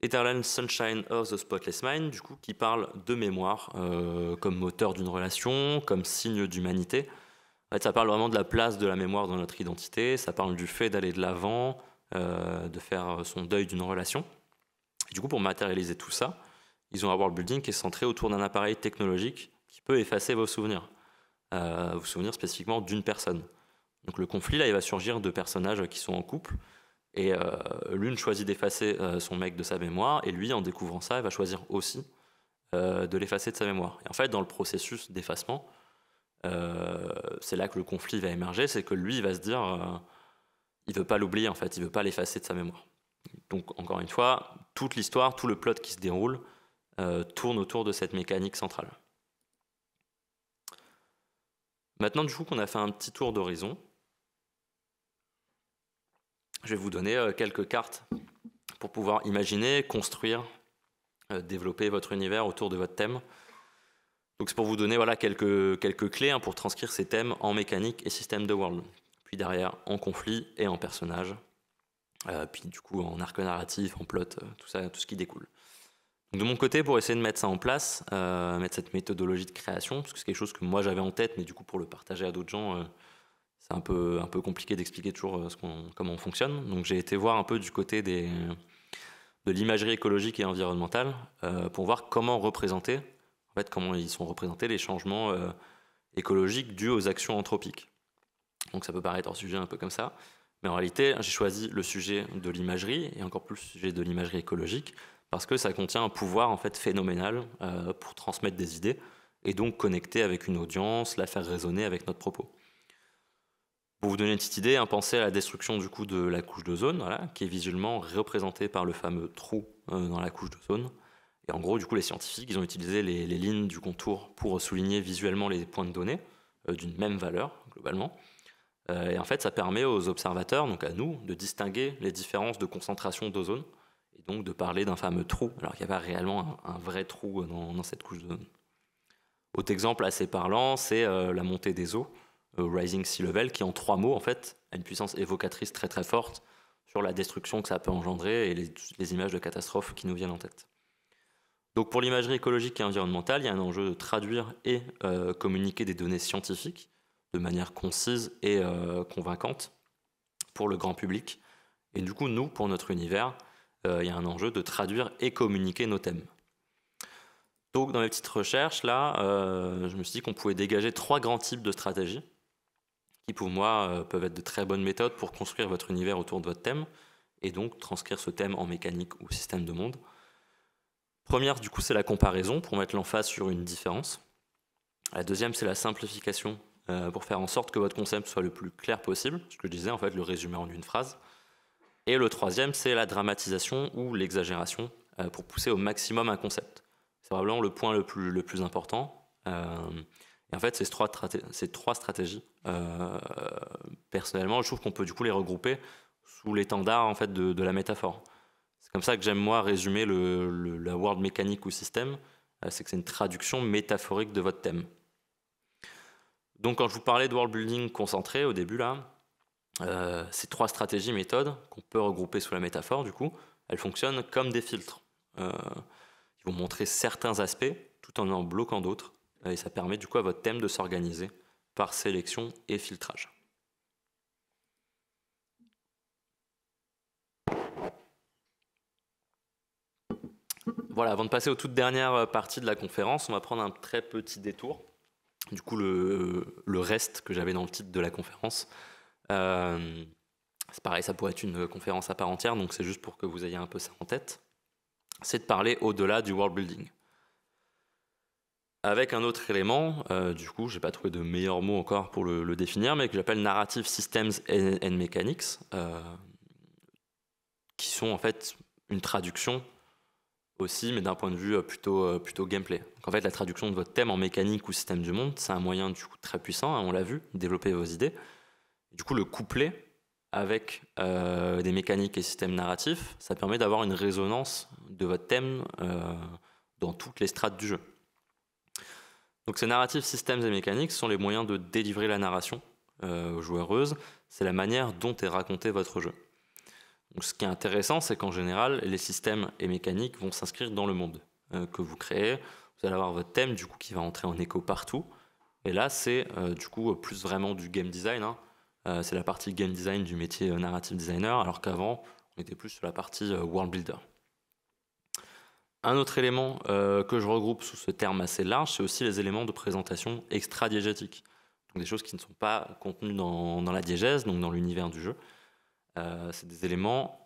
Eternal Sunshine of the Spotless Mind, du coup, qui parle de mémoire comme moteur d'une relation, comme signe d'humanité. En fait, ça parle vraiment de la place de la mémoire dans notre identité, ça parle du fait d'aller de l'avant, de faire son deuil d'une relation. Et du coup, pour matérialiser tout ça, ils ont un world building qui est centré autour d'un appareil technologique qui peut effacer vos souvenirs spécifiquement d'une personne. Donc le conflit, là, il va surgir de personnages qui sont en couple, et l'une choisit d'effacer son mec de sa mémoire, et lui, en découvrant ça, il va choisir aussi de l'effacer de sa mémoire. Et en fait, dans le processus d'effacement, c'est là que le conflit va émerger, c'est que lui, il va se dire, il veut pas l'oublier, en fait, il veut pas l'effacer de sa mémoire. Donc, encore une fois, toute l'histoire, tout le plot qui se déroule tourne autour de cette mécanique centrale. Maintenant, du coup, qu'on a fait un petit tour d'horizon, je vais vous donner quelques cartes pour pouvoir imaginer, construire, développer votre univers autour de votre thème. Donc c'est pour vous donner voilà, quelques clés pour transcrire ces thèmes en mécanique et système de world. Puis derrière, en conflit et en personnage. Puis du coup, en arc narratif, en plot, tout ça, tout ce qui découle. Donc, de mon côté, pour essayer de mettre ça en place, mettre cette méthodologie de création, parce que c'est quelque chose que moi j'avais en tête, mais du coup pour le partager à d'autres gens, c'est un peu compliqué d'expliquer toujours comment on fonctionne. Donc j'ai été voir un peu du côté de l'imagerie écologique et environnementale pour voir comment représenter, en fait, comment ils sont représentés les changements écologiques dus aux actions anthropiques. Donc ça peut paraître un sujet un peu comme ça, mais en réalité j'ai choisi le sujet de l'imagerie et encore plus le sujet de l'imagerie écologique parce que ça contient un pouvoir en fait phénoménal pour transmettre des idées et donc connecter avec une audience, la faire résonner avec notre propos. Pour vous donner une petite idée, pensez à la destruction du coup de la couche d'ozone, voilà, qui est visuellement représentée par le fameux trou dans la couche d'ozone. Et en gros, du coup, les scientifiques, ils ont utilisé les lignes du contour pour souligner visuellement les points de données d'une même valeur, globalement. Et en fait, ça permet aux observateurs, donc à nous, de distinguer les différences de concentration d'ozone, et donc de parler d'un fameux trou, alors qu'il n'y a pas réellement un vrai trou dans cette couche d'ozone. Autre exemple assez parlant, c'est la montée des eaux, Rising Sea Level, qui en 3 mots en fait a une puissance évocatrice très très forte sur la destruction que ça peut engendrer et les images de catastrophes qui nous viennent en tête. Donc pour l'imagerie écologique et environnementale, il y a un enjeu de traduire et communiquer des données scientifiques de manière concise et convaincante pour le grand public. Et du coup, nous, pour notre univers, il y a un enjeu de traduire et communiquer nos thèmes. Donc dans mes petites recherches, là, je me suis dit qu'on pouvait dégager 3 grands types de stratégies qui pour moi peuvent être de très bonnes méthodes pour construire votre univers autour de votre thème et donc transcrire ce thème en mécanique ou système de monde. Première, du coup, c'est la comparaison pour mettre l'emphase sur une différence. La deuxième, c'est la simplification pour faire en sorte que votre concept soit le plus clair possible, ce que je disais, en fait, le résumer en une phrase. Et le troisième, c'est la dramatisation ou l'exagération pour pousser au maximum un concept. C'est vraiment le point le plus important. Et en fait, ces 3 stratégies, personnellement, je trouve qu'on peut du coup les regrouper sous l'étendard en fait, de la métaphore. C'est comme ça que j'aime moi résumer la world mécanique ou système, c'est que c'est une traduction métaphorique de votre thème. Donc quand je vous parlais de world building concentré au début là, ces 3 stratégies, méthodes qu'on peut regrouper sous la métaphore du coup, elles fonctionnent comme des filtres. Ils vont montrer certains aspects tout en bloquant d'autres, et ça permet du coup à votre thème de s'organiser par sélection et filtrage. Voilà, avant de passer aux toutes dernières parties de la conférence, on va prendre un très petit détour. Du coup, le reste que j'avais dans le titre de la conférence, c'est pareil, ça pourrait être une conférence à part entière, donc c'est juste pour que vous ayez un peu ça en tête. C'est de parler au-delà du world building. Avec un autre élément, du coup, j'ai pas trouvé de meilleur mot encore pour le définir, mais que j'appelle Narrative Systems and Mechanics, qui sont en fait une traduction aussi, mais d'un point de vue plutôt gameplay. Donc en fait, la traduction de votre thème en mécanique ou système du monde, c'est un moyen du coup très puissant, hein, on l'a vu, développer vos idées. Et du coup, le coupler avec des mécaniques et systèmes narratifs, ça permet d'avoir une résonance de votre thème dans toutes les strates du jeu. Donc ces narratifs, systèmes et mécaniques sont les moyens de délivrer la narration aux joueuses. C'est la manière dont est raconté votre jeu. Donc ce qui est intéressant, c'est qu'en général, les systèmes et mécaniques vont s'inscrire dans le monde que vous créez. Vous allez avoir votre thème du coup qui va entrer en écho partout. Et là, c'est du coup plus vraiment du game design. Hein. C'est la partie game design du métier narrative designer, alors qu'avant, on était plus sur la partie world builder. Un autre élément que je regroupe sous ce terme assez large, c'est aussi les éléments de présentation extra-diégétiques. Donc des choses qui ne sont pas contenues dans la diégèse, donc dans l'univers du jeu. C'est des éléments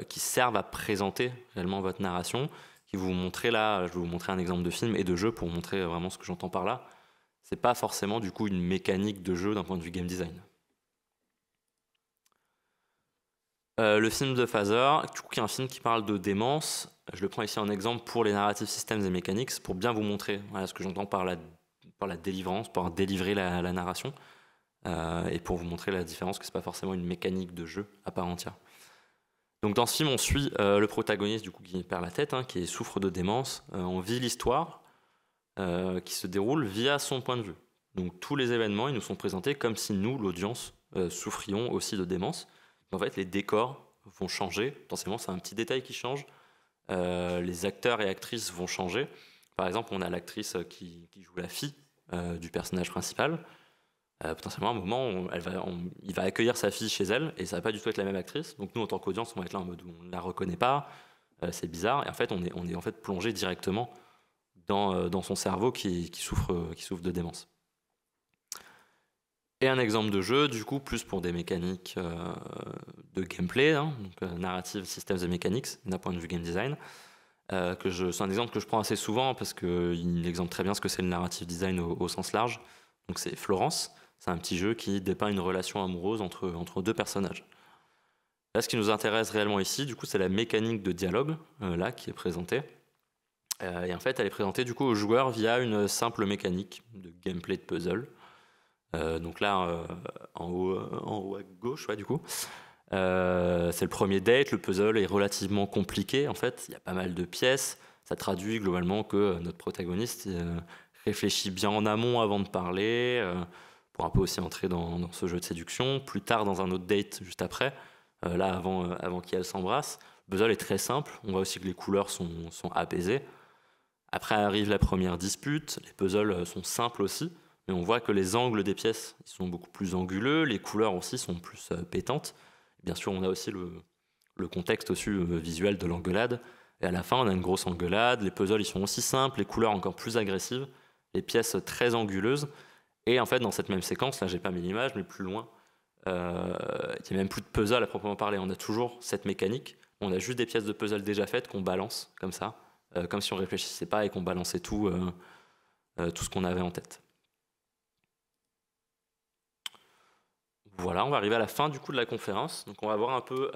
qui servent à présenter réellement votre narration, qui vous montrer là, je vais vous montrer un exemple de film et de jeu pour vous montrer vraiment ce que j'entends par là. C'est pas forcément du coup une mécanique de jeu d'un point de vue game design. Le film de Father, du coup, qui est un film qui parle de démence. Je le prends ici en exemple pour les narrative systems et mechanics, pour bien vous montrer voilà, ce que j'entends par la délivrance, par délivrer la narration. Et pour vous montrer la différence que c'est pas forcément une mécanique de jeu à part entière. Donc dans ce film, on suit le protagoniste du coup qui perd la tête, hein, qui souffre de démence. On vit l'histoire qui se déroule via son point de vue. Donc tous les événements, ils nous sont présentés comme si nous, l'audience, souffrions aussi de démence. En fait, les décors vont changer. Potentiellement, c'est un petit détail qui change. Les acteurs et actrices vont changer. Par exemple, on a l'actrice qui joue la fille du personnage principal. Potentiellement à un moment il va accueillir sa fille chez elle et ça va pas du tout être la même actrice, donc nous en tant qu'audience on va être là en mode on ne la reconnaît pas, c'est bizarre, et en fait on est en fait plongé directement dans son cerveau qui souffre de démence. Et un exemple de jeu du coup plus pour des mécaniques de gameplay, hein, donc narrative systems et mechanics d'un point de vue game design, c'est un exemple que je prends assez souvent parce qu'il exemple très bien ce que c'est le narrative design au sens large. Donc c'est Florence. C'est un petit jeu qui dépeint une relation amoureuse entre deux personnages. Là, ce qui nous intéresse réellement ici, du coup, c'est la mécanique de dialogue, là, qui est présentée. Et en fait, elle est présentée, du coup, aux joueurs via une simple mécanique de gameplay de puzzle. Donc là, en haut à gauche, ouais, du coup. C'est le premier date, le puzzle est relativement compliqué, en fait. Il y a pas mal de pièces. Ça traduit globalement que notre protagoniste réfléchit bien en amont avant de parler, pour un peu aussi entrer dans ce jeu de séduction. Plus tard, dans un autre date, juste après, là, avant qu'elles s'embrassent, le puzzle est très simple. On voit aussi que les couleurs sont apaisées. Après arrive la première dispute. Les puzzles sont simples aussi, mais on voit que les angles des pièces ils sont beaucoup plus anguleux. Les couleurs aussi sont plus pétantes. Bien sûr, on a aussi le contexte aussi visuel de l'engueulade. Et à la fin, on a une grosse engueulade. Les puzzles, ils sont aussi simples. Les couleurs encore plus agressives. Les pièces très anguleuses. Et en fait, dans cette même séquence, là, j'ai pas mis l'image, mais plus loin, il n'y a même plus de puzzle à proprement parler. On a toujours cette mécanique. On a juste des pièces de puzzle déjà faites qu'on balance comme ça, comme si on réfléchissait pas et qu'on balançait tout ce qu'on avait en tête. Voilà, on va arriver à la fin du coup de la conférence. Donc on va voir un peu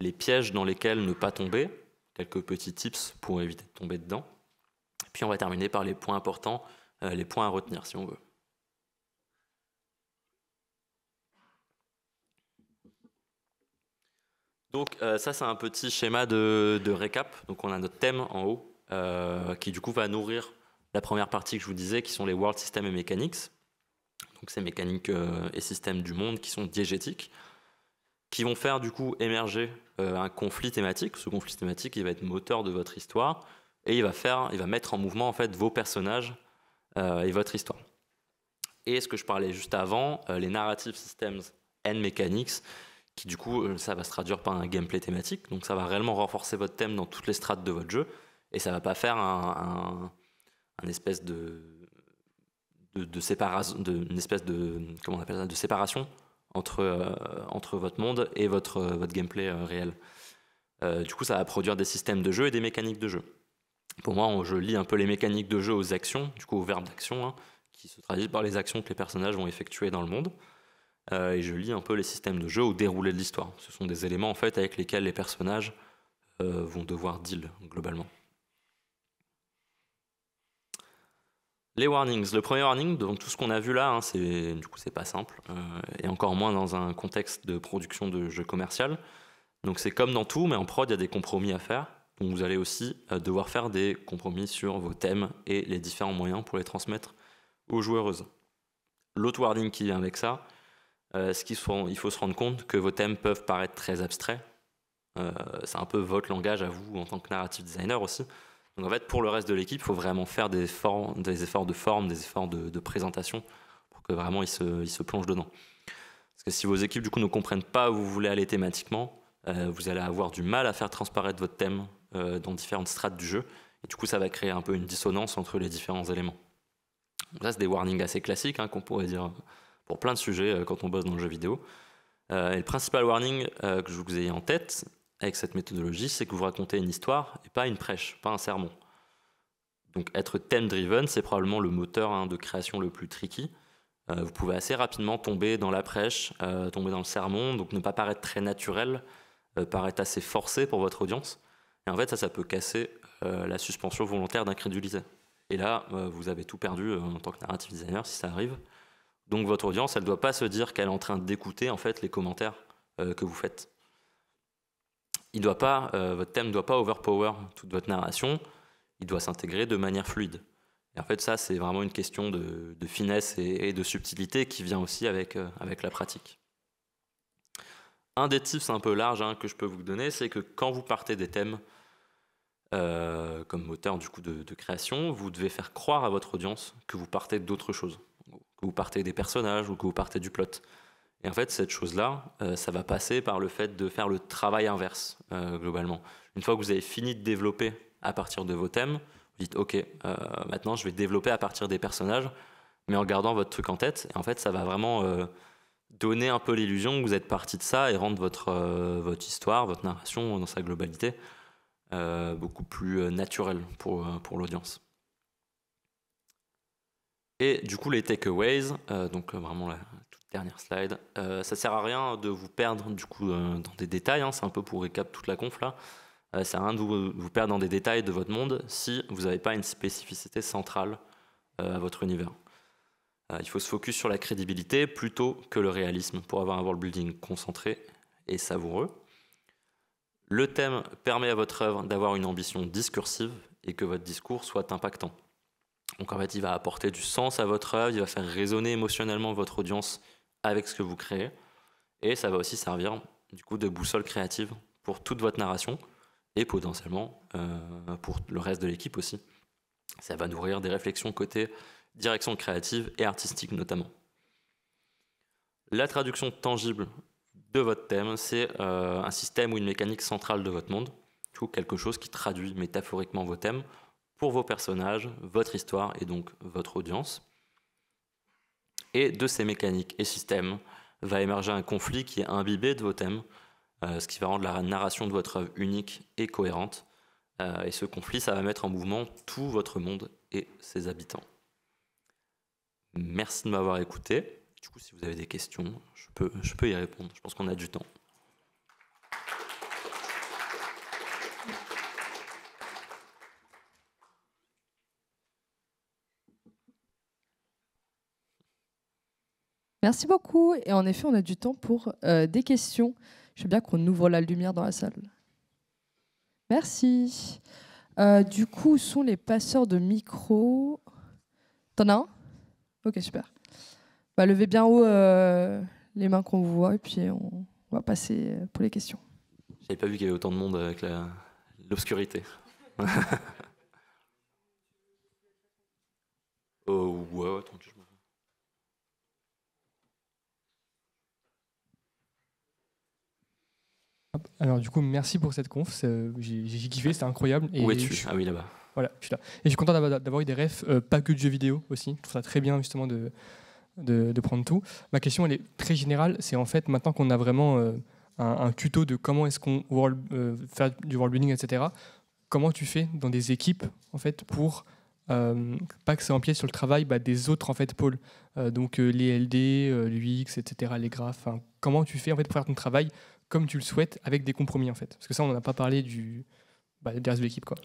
les pièges dans lesquels ne pas tomber, quelques petits tips pour éviter de tomber dedans. Et puis on va terminer par les points importants, les points à retenir si on veut. Donc ça, c'est un petit schéma de récap. Donc on a notre thème en haut, qui du coup va nourrir la première partie que je vous disais, qui sont les World Systems et Mechanics. Donc ces mécaniques et systèmes du monde qui sont diégétiques, qui vont faire du coup émerger un conflit thématique. Ce conflit thématique, il va être moteur de votre histoire, et il va mettre en mouvement en fait vos personnages et votre histoire. Et ce que je parlais juste avant, les Narrative Systems and Mechanics, qui du coup, ça va se traduire par un gameplay thématique, donc ça va réellement renforcer votre thème dans toutes les strates de votre jeu, et ça va pas faire un espèce une espèce de, comment on appelle ça, de séparation entre votre monde et votre gameplay réel. Du coup, ça va produire des systèmes de jeu et des mécaniques de jeu. Pour moi, je lie un peu les mécaniques de jeu aux actions, du coup aux verbes d'action, hein, qui se traduisent par les actions que les personnages vont effectuer dans le monde. Et je lie un peu les systèmes de jeu au déroulé de l'histoire. Ce sont des éléments en fait avec lesquels les personnages vont devoir deal globalement. Les warnings. Le premier warning, donc tout ce qu'on a vu là, hein, c'est pas simple, et encore moins dans un contexte de production de jeux commercial. Donc c'est comme dans tout, mais en prod, il y a des compromis à faire. Donc vous allez aussi devoir faire des compromis sur vos thèmes et les différents moyens pour les transmettre aux joueuses. L'autre warning qui vient avec ça, il faut se rendre compte que vos thèmes peuvent paraître très abstraits. C'est un peu votre langage à vous en tant que narrative designer aussi. Donc en fait, pour le reste de l'équipe, il faut vraiment faire des efforts de forme, des efforts de présentation pour que vraiment ils se plongent dedans. Parce que si vos équipes du coup ne comprennent pas où vous voulez aller thématiquement, vous allez avoir du mal à faire transparaître votre thème dans différentes strates du jeu. Et du coup, ça va créer un peu une dissonance entre les différents éléments. Donc ça, c'est des warnings assez classiques qu'on pourrait dire pour plein de sujets quand on bosse dans le jeu vidéo. Et le principal warning que je vous ai en tête avec cette méthodologie, c'est que vous racontez une histoire et pas une prêche, pas un sermon. Donc être theme-driven, c'est probablement le moteur de création le plus tricky. Vous pouvez assez rapidement tomber dans la prêche, tomber dans le sermon, donc ne pas paraître très naturel, paraître assez forcé pour votre audience. Et en fait, ça peut casser la suspension volontaire d'incrédulité. Et là, vous avez tout perdu en tant que narrative designer si ça arrive. Donc votre audience, elle ne doit pas se dire qu'elle est en train d'écouter en fait les commentaires que vous faites. Votre thème ne doit pas overpower toute votre narration, il doit s'intégrer de manière fluide. Et en fait, ça, c'est vraiment une question de finesse et de subtilité qui vient aussi avec la pratique. Un des tips un peu large que je peux vous donner, c'est que quand vous partez des thèmes comme moteur du coup de création, vous devez faire croire à votre audience que vous partez d'autre chose, que vous partez des personnages ou que vous partez du plot. Et en fait, cette chose-là, ça va passer par le fait de faire le travail inverse, globalement. Une fois que vous avez fini de développer à partir de vos thèmes, vous dites « Ok, maintenant je vais développer à partir des personnages, mais en gardant votre truc en tête. » Et en fait, ça va vraiment donner un peu l'illusion que vous êtes parti de ça et rendre votre histoire, votre narration dans sa globalité beaucoup plus naturelle pour l'audience. Et du coup, les takeaways, donc vraiment la toute dernière slide, ça sert à rien de vous perdre du coup dans des détails, c'est un peu pour récap toute la conf là, ça sert à rien de vous perdre dans des détails de votre monde si vous n'avez pas une spécificité centrale à votre univers. Il faut se focus sur la crédibilité plutôt que le réalisme pour avoir un world building concentré et savoureux. Le thème permet à votre œuvre d'avoir une ambition discursive et que votre discours soit impactant. Donc en fait, il va apporter du sens à votre œuvre, il va faire résonner émotionnellement votre audience avec ce que vous créez, et ça va aussi servir du coup de boussole créative pour toute votre narration et potentiellement pour le reste de l'équipe aussi. Ça va nourrir des réflexions côté direction créative et artistique notamment. La traduction tangible de votre thème, c'est un système ou une mécanique centrale de votre monde, ou quelque chose qui traduit métaphoriquement vos thèmes pour vos personnages, votre histoire et donc votre audience. Et de ces mécaniques et systèmes va émerger un conflit qui est imbibé de vos thèmes, ce qui va rendre la narration de votre œuvre unique et cohérente. Et ce conflit, ça va mettre en mouvement tout votre monde et ses habitants. Merci de m'avoir écouté. Du coup, si vous avez des questions, je peux y répondre. Je pense qu'on a du temps. Merci beaucoup. Et en effet, on a du temps pour des questions. Je veux bien qu'on ouvre la lumière dans la salle. Merci. Du coup, où sont les passeurs de micro? T'en as un? Ok, super. Bah, levez bien haut les mains qu'on vous voit et puis on va passer pour les questions. J'avais pas vu qu'il y avait autant de monde avec l'obscurité. Ouais, tranquille. Alors du coup, merci pour cette conf. J'ai kiffé, c'était incroyable. Où es-tu? Ah oui, là-bas. Voilà, je suis là. Et je suis content d'avoir eu des refs, pas que de jeux vidéo aussi. Je trouve ça très bien justement de prendre tout. Ma question, elle est très générale. C'est en fait, maintenant qu'on a vraiment un tuto de comment est-ce qu'on faire du world building, etc., comment tu fais dans des équipes en fait, pour pas que ça empiète sur le travail des autres en fait, pôles. Donc les LD, l'UX, etc., les graphes. Comment tu fais en fait, pour faire ton travail comme tu le souhaites, avec des compromis en fait. Parce que ça, on n'en a pas parlé du reste de l'équipe, quoi.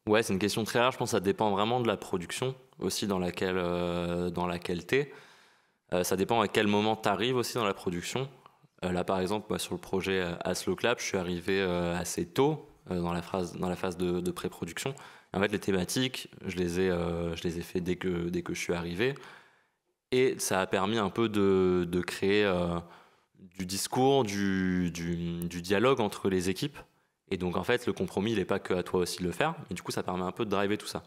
Ouais, c'est une question très rare. Je pense que ça dépend vraiment de la production aussi dans laquelle t'es. Ça dépend à quel moment tu arrives aussi dans la production. Là, par exemple, moi, sur le projet Aslo Clap, je suis arrivé assez tôt dans la phase de pré-production. En fait, les thématiques, je les ai fait dès que je suis arrivé. Et ça a permis un peu de créer du discours, du dialogue entre les équipes. Et donc, en fait, le compromis, il n'est pas que à toi aussi de le faire. Et du coup, ça permet un peu de driver tout ça.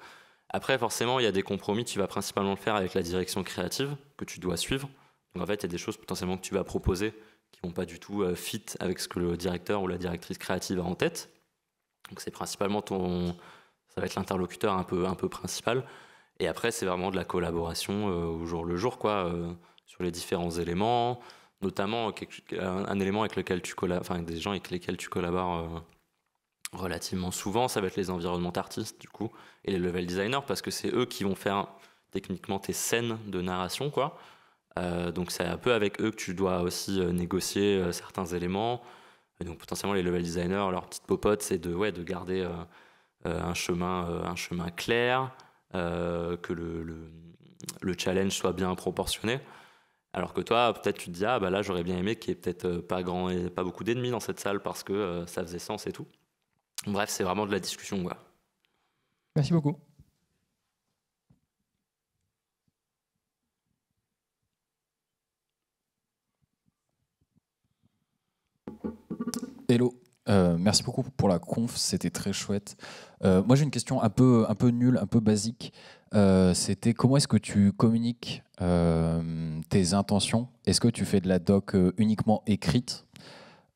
Après, forcément, il y a des compromis, tu vas principalement le faire avec la direction créative que tu dois suivre. Donc, en fait, il y a des choses potentiellement que tu vas proposer qui ne vont pas du tout fit avec ce que le directeur ou la directrice créative a en tête. Donc, c'est principalement ça va être l'interlocuteur un peu principal. Et après, c'est vraiment de la collaboration au jour le jour, quoi, sur les différents éléments, notamment un élément avec lequel tu collabores, enfin, des gens avec lesquels tu collabores relativement souvent, ça va être les environnements artistes, du coup, et les level designers, parce que c'est eux qui vont faire techniquement tes scènes de narration, quoi. Donc, c'est un peu avec eux que tu dois aussi négocier certains éléments. Et donc, potentiellement, les level designers, leur petite popote, c'est de garder un chemin clair, que le challenge soit bien proportionné. Alors que toi, peut-être tu te dis, là, j'aurais bien aimé qu'il y ait peut-être pas beaucoup d'ennemis dans cette salle parce que ça faisait sens et tout. Bref, c'est vraiment de la discussion, quoi. Merci beaucoup. Hello, merci beaucoup pour la conf, c'était très chouette. Moi j'ai une question un peu nulle, un peu basique. C'était comment est-ce que tu communiques tes intentions? Est-ce que tu fais de la doc uniquement écrite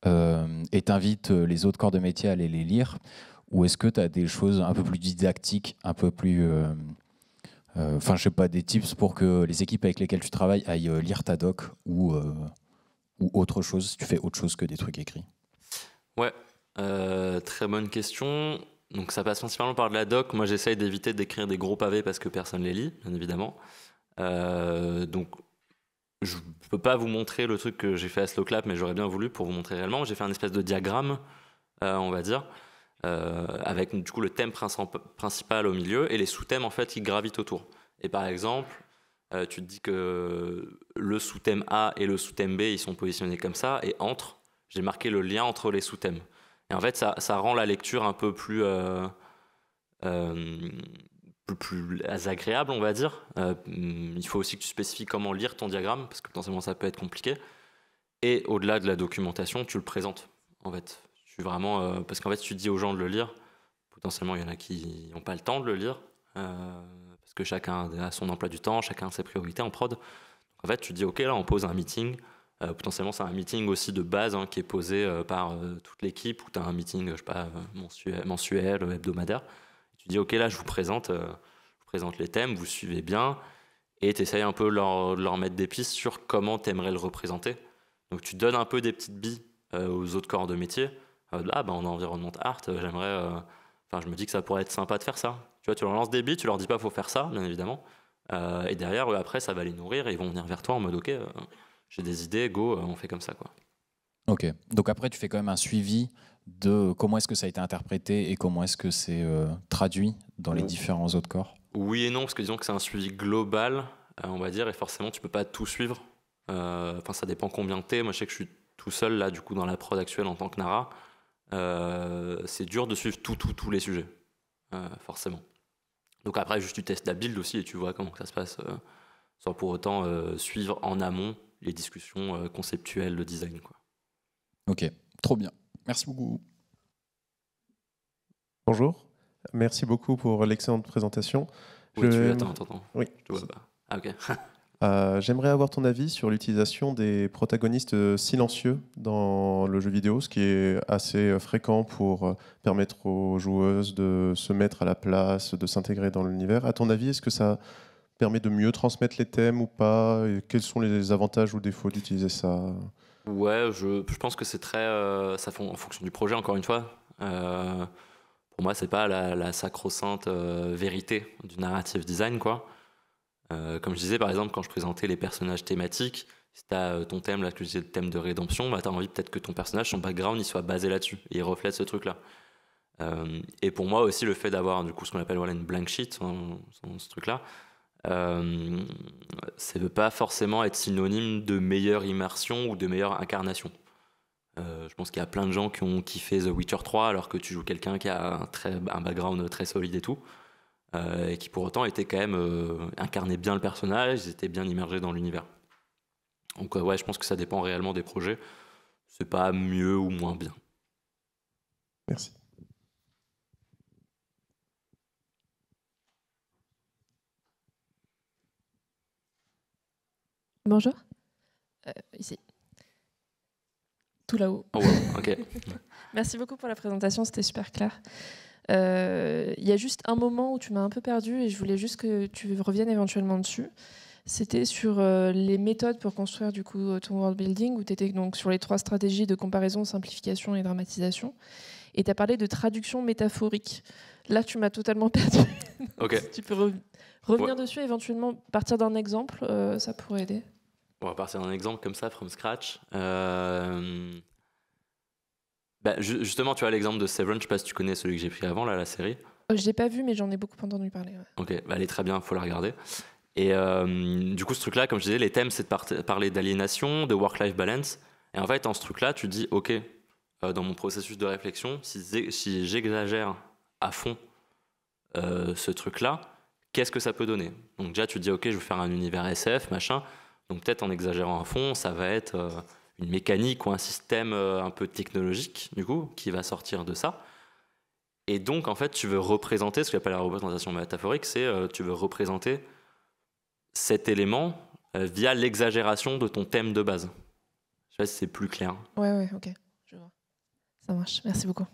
et t'invites les autres corps de métier à aller les lire? Ou est-ce que tu as des choses un peu plus didactiques, un peu plus... je sais pas, des tips pour que les équipes avec lesquelles tu travailles aillent lire ta doc ou autre chose, si tu fais autre chose que des trucs écrits? Ouais, très bonne question. Donc ça passe principalement par de la doc. Moi j'essaye d'éviter d'écrire des gros pavés parce que personne les lit, bien évidemment. Donc je peux pas vous montrer le truc que j'ai fait à Slow Clap, mais j'aurais bien voulu pour vous montrer réellement. J'ai fait un espèce de diagramme, on va dire, avec du coup le thème principal au milieu et les sous-thèmes en fait qui gravitent autour. Et par exemple, tu te dis que le sous-thème A et le sous-thème B ils sont positionnés comme ça, et j'ai marqué le lien entre les sous-thèmes. Et en fait, ça rend la lecture un peu plus agréable, on va dire. Il faut aussi que tu spécifies comment lire ton diagramme, parce que potentiellement ça peut être compliqué. Et au-delà de la documentation, tu le présentes, en fait. Parce qu'en fait, si tu dis aux gens de le lire, potentiellement il y en a qui n'ont pas le temps de le lire, parce que chacun a son emploi du temps, chacun a ses priorités en prod. Donc, en fait, tu dis, ok, là on pose un meeting. Potentiellement, c'est un meeting aussi de base qui est posé par toute l'équipe, où tu as un meeting, je sais pas, mensuel, hebdomadaire. Tu dis, ok, là, je vous présente les thèmes, vous suivez bien, et tu essayes un peu de leur mettre des pistes sur comment tu aimerais le représenter. Donc, tu donnes un peu des petites billes aux autres corps de métier. En environnement art, je me dis que ça pourrait être sympa de faire ça. Tu vois, tu leur lances des billes, tu leur dis pas, faut faire ça, bien évidemment. Et derrière, après, ça va les nourrir, et ils vont venir vers toi en mode, ok, j'ai des idées, go, on fait comme ça, quoi. Ok, donc après tu fais quand même un suivi de comment est-ce que ça a été interprété et comment est-ce que c'est traduit dans les différents autres corps? Oui et non, parce que disons que c'est un suivi global, on va dire, et forcément tu peux pas tout suivre. Ça dépend combien t'es. Moi je sais que je suis tout seul, là, du coup, dans la prod actuelle en tant que Nara, c'est dur de suivre tous les sujets, forcément. Donc après, juste tu testes la build aussi et tu vois comment ça se passe, sans pour autant suivre en amont les discussions conceptuelles, le design, quoi. Ok, trop bien. Merci beaucoup. Bonjour, merci beaucoup pour l'excellente présentation. Oui, attends. Oui. Je te vois pas. Ah, ok. J'aimerais avoir ton avis sur l'utilisation des protagonistes silencieux dans le jeu vidéo, ce qui est assez fréquent pour permettre aux joueuses de se mettre à la place, de s'intégrer dans l'univers. À ton avis, est-ce que ça permet de mieux transmettre les thèmes ou pas? Et quels sont les avantages ou défauts d'utiliser ça? Ouais, je pense que c'est très... ça fait en fonction du projet, encore une fois. Pour moi, c'est pas la sacro-sainte vérité du narrative design, quoi. Comme je disais, par exemple, quand je présentais les personnages thématiques, si tu as ton thème, là, que je disais, le thème de rédemption, bah, tu as envie peut-être que ton personnage, son background, il soit basé là-dessus et il reflète ce truc-là. Et pour moi aussi, le fait d'avoir du coup ce qu'on appelle une blank sheet, ce truc-là, ça ne veut pas forcément être synonyme de meilleure immersion ou de meilleure incarnation. Je pense qu'il y a plein de gens qui ont kiffé The Witcher 3 alors que tu joues quelqu'un qui a un background très solide et tout. Et qui pour autant étaient quand même incarnaient bien le personnage, ils étaient bien immergés dans l'univers. Donc ouais, je pense que ça dépend réellement des projets. C'est pas mieux ou moins bien. Merci. Bonjour. Ici. Tout là-haut. Oh wow, ok. Merci beaucoup pour la présentation, c'était super clair. Il y a juste un moment où tu m'as un peu perdu et je voulais juste que tu reviennes éventuellement dessus. C'était sur les méthodes pour construire du coup ton world building, où tu étais donc sur les 3 stratégies de comparaison, simplification et dramatisation. Et tu as parlé de traduction métaphorique. Là, tu m'as totalement perdu. Ok. Si tu peux revenir dessus, éventuellement partir d'un exemple, ça pourrait aider. On va partir d'un exemple comme ça, from scratch. Justement, tu vois l'exemple de Severance, je sais pas si tu connais celui que j'ai pris avant, là, la série. Je l'ai pas vu, mais j'en ai beaucoup entendu parler. Ouais. Ok, elle est très bien, il faut la regarder. Et du coup, ce truc-là, comme je disais, les thèmes, c'est de parler d'aliénation, de work-life balance. Et en fait, dans ce truc-là, tu te dis, ok, dans mon processus de réflexion, si j'exagère à fond ce truc-là, qu'est-ce que ça peut donner? Donc déjà, tu te dis, ok, je veux faire un univers SF, machin. Donc peut-être en exagérant à fond, ça va être une mécanique ou un système un peu technologique, du coup, qui va sortir de ça. Et donc, en fait, tu veux représenter, ce qu'on appelle la représentation métaphorique, c'est tu veux représenter cet élément via l'exagération de ton thème de base. Je sais pas si c'est plus clair. Ouais, ok, je vois. Ça marche, merci beaucoup.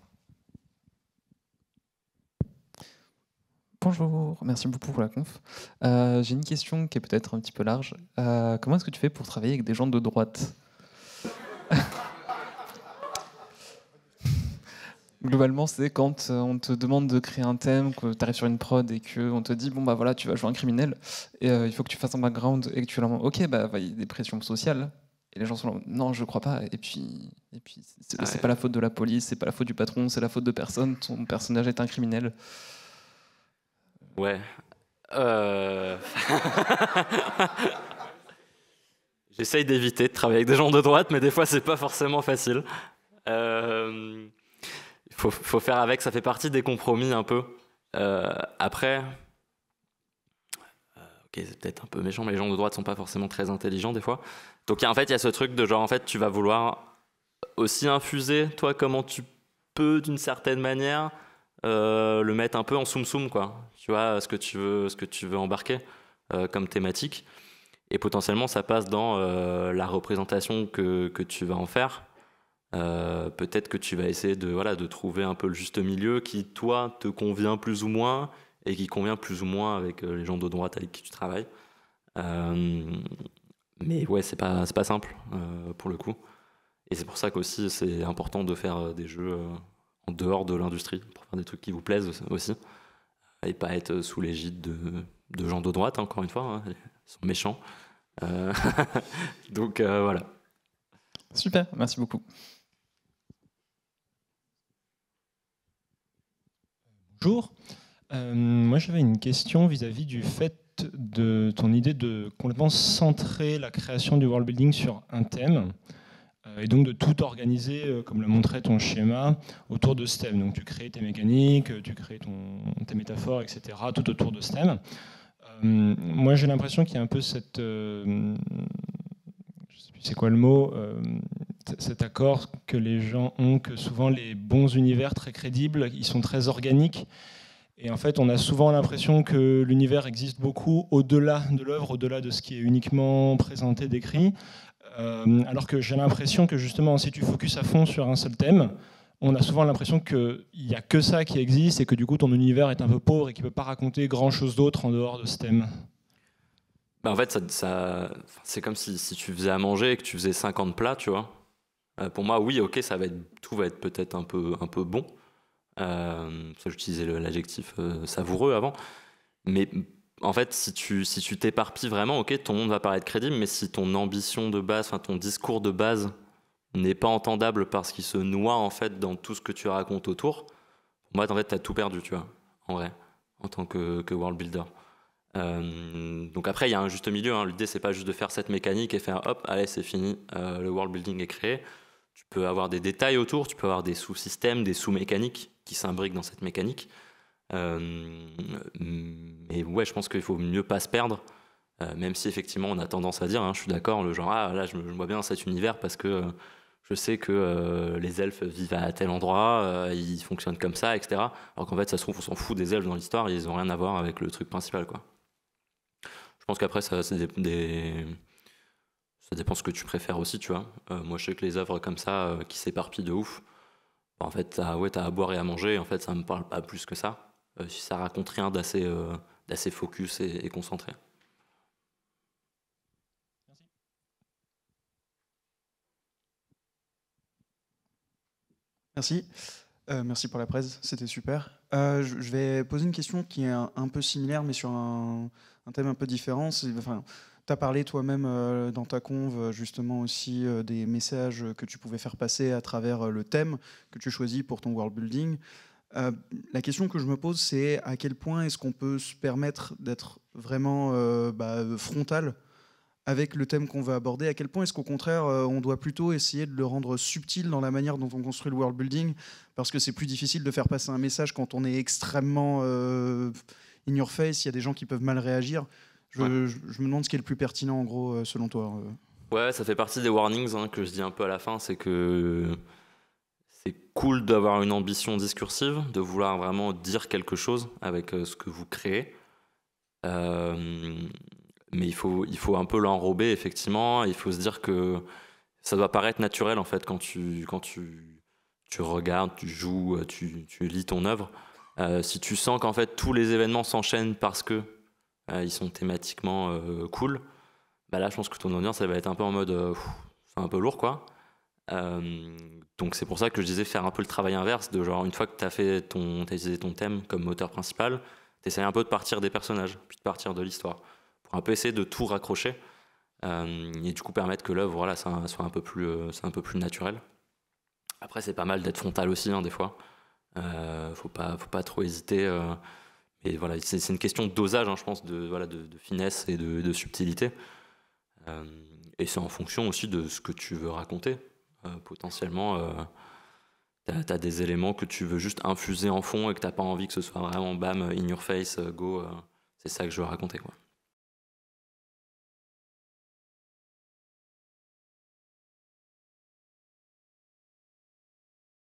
Bonjour, merci beaucoup pour la conf. J'ai une question qui est peut-être un petit peu large. Comment est-ce que tu fais pour travailler avec des gens de droite? Globalement, c'est quand on te demande de créer un thème, que tu arrives sur une prod et qu'on te dit bon bah voilà, tu vas jouer un criminel et il faut que tu fasses un background et que tu leur demandes ok bah il y a des pressions sociales et les gens sont là non je crois pas et puis c'est pas la faute de la police, c'est pas la faute du patron, c'est la faute de personne, ton personnage est un criminel. Ouais. J'essaye d'éviter de travailler avec des gens de droite, mais des fois c'est pas forcément facile. Faut faire avec, ça fait partie des compromis un peu. Après, ok, c'est peut-être un peu méchant, mais les gens de droite sont pas forcément très intelligents des fois. Donc en fait, il y a ce truc de genre, en fait, tu vas vouloir aussi infuser, toi, comment tu peux, d'une certaine manière, le mettre un peu en soum-soum, quoi. Tu vois, ce que tu veux embarquer comme thématique. Et potentiellement, ça passe dans la représentation que tu vas en faire. Peut-être que tu vas essayer de trouver un peu le juste milieu qui, toi, te convient plus ou moins et qui convient plus ou moins avec les gens de droite avec qui tu travailles. Mais ouais, c'est pas simple pour le coup. Et c'est pour ça qu'aussi, c'est important de faire des jeux en dehors de l'industrie, pour faire des trucs qui vous plaisent aussi. Et pas être sous l'égide de gens de droite, hein, encore une fois. Hein, ils sont méchants. Donc voilà. Super, merci beaucoup. Bonjour. Moi, j'avais une question vis-à-vis du fait de ton idée de complètement centrer la création du world building sur un thème. et donc de tout organiser, comme le montrait ton schéma, autour de ce thème. Donc tu crées tes mécaniques, tu crées tes métaphores, etc., tout autour de ce thème. Moi j'ai l'impression qu'il y a un peu cette... je sais plus c'est quoi le mot, cet accord que les gens ont, que souvent les bons univers très crédibles, ils sont très organiques. Et en fait, on a souvent l'impression que l'univers existe beaucoup au-delà de l'œuvre, au-delà de ce qui est uniquement présenté, décrit. Alors que j'ai l'impression que justement, si tu focuses à fond sur un seul thème, on a souvent l'impression qu'il n'y a que ça qui existe et que du coup, ton univers est un peu pauvre et qu'il ne peut pas raconter grand-chose d'autre en dehors de ce thème. Bah en fait, c'est comme si tu faisais à manger et que tu faisais 50 plats, tu vois. Pour moi, oui, ok, tout va être peut-être un peu bon. J'utilisais l'adjectif savoureux avant, mais en fait si tu t'éparpilles vraiment, ok, ton monde va paraître crédible, mais si ton ambition de base, enfin ton discours de base n'est pas entendable parce qu'il se noie en fait dans tout ce que tu racontes autour, pour moi en fait t'as tout perdu, tu vois, en vrai, en tant que world builder. Donc après il y a un juste milieu, hein. L'idée c'est pas juste de faire cette mécanique et faire hop, allez c'est fini, le world building est créé. Tu peux avoir des détails autour, tu peux avoir des sous-systèmes, des sous-mécaniques qui s'imbriquent dans cette mécanique. Mais ouais, je pense qu'il faut mieux pas se perdre, même si effectivement on a tendance à dire, hein, je suis d'accord, le genre, ah là je me vois bien dans cet univers parce que je sais que les elfes vivent à tel endroit, ils fonctionnent comme ça, etc. Alors qu'en fait, ça se trouve, on s'en fout des elfes dans l'histoire, ils n'ont rien à voir avec le truc principal, quoi. Je pense qu'après, ça dépend ce que tu préfères aussi, tu vois. Moi, je sais que les œuvres comme ça, qui s'éparpillent de ouf, en fait, t'as à boire et à manger, en fait, ça me parle pas plus que ça. Si ça raconte rien d'assez focus et concentré. Merci. Merci pour la presse, c'était super. Je vais poser une question qui est un peu similaire, mais sur un thème un peu différent. Enfin, tu as parlé toi-même dans ta conve justement aussi des messages que tu pouvais faire passer à travers le thème que tu choisis pour ton world building. La question que je me pose, c'est à quel point est-ce qu'on peut se permettre d'être vraiment frontal avec le thème qu'on veut aborder, à quel point est-ce qu'au contraire on doit plutôt essayer de le rendre subtil dans la manière dont on construit le world building, parce que c'est plus difficile de faire passer un message quand on est extrêmement in your face, il y a des gens qui peuvent mal réagir. Je me demande ce qui est le plus pertinent en gros selon toi. Ouais, ça fait partie des warnings, hein, que je dis un peu à la fin, c'est que c'est cool d'avoir une ambition discursive, de vouloir vraiment dire quelque chose avec ce que vous créez. Mais il faut un peu l'enrober, effectivement. Il faut se dire que ça doit paraître naturel, en fait, quand tu regardes, tu joues, tu lis ton œuvre. Si tu sens qu'en fait, tous les événements s'enchaînent parce que ils sont thématiquement cool, bah là, je pense que ton audience, elle va être un peu en mode c'est un peu lourd, quoi. Donc c'est pour ça que je disais faire un peu le travail inverse, de genre, une fois que t'as utilisé ton thème comme moteur principal, t'essayes un peu de partir des personnages, puis de partir de l'histoire. Un peu essayer de tout raccrocher et du coup permettre que l'œuvre soit un peu plus naturel. Après c'est pas mal d'être frontal aussi, hein, des fois. Faut pas trop hésiter. Mais voilà, c'est une question de dosage, hein, je pense, de finesse et de subtilité. Et c'est en fonction aussi de ce que tu veux raconter. Potentiellement, t'as des éléments que tu veux juste infuser en fond et que t'as pas envie que ce soit vraiment bam, in your face, go. C'est ça que je veux raconter, quoi.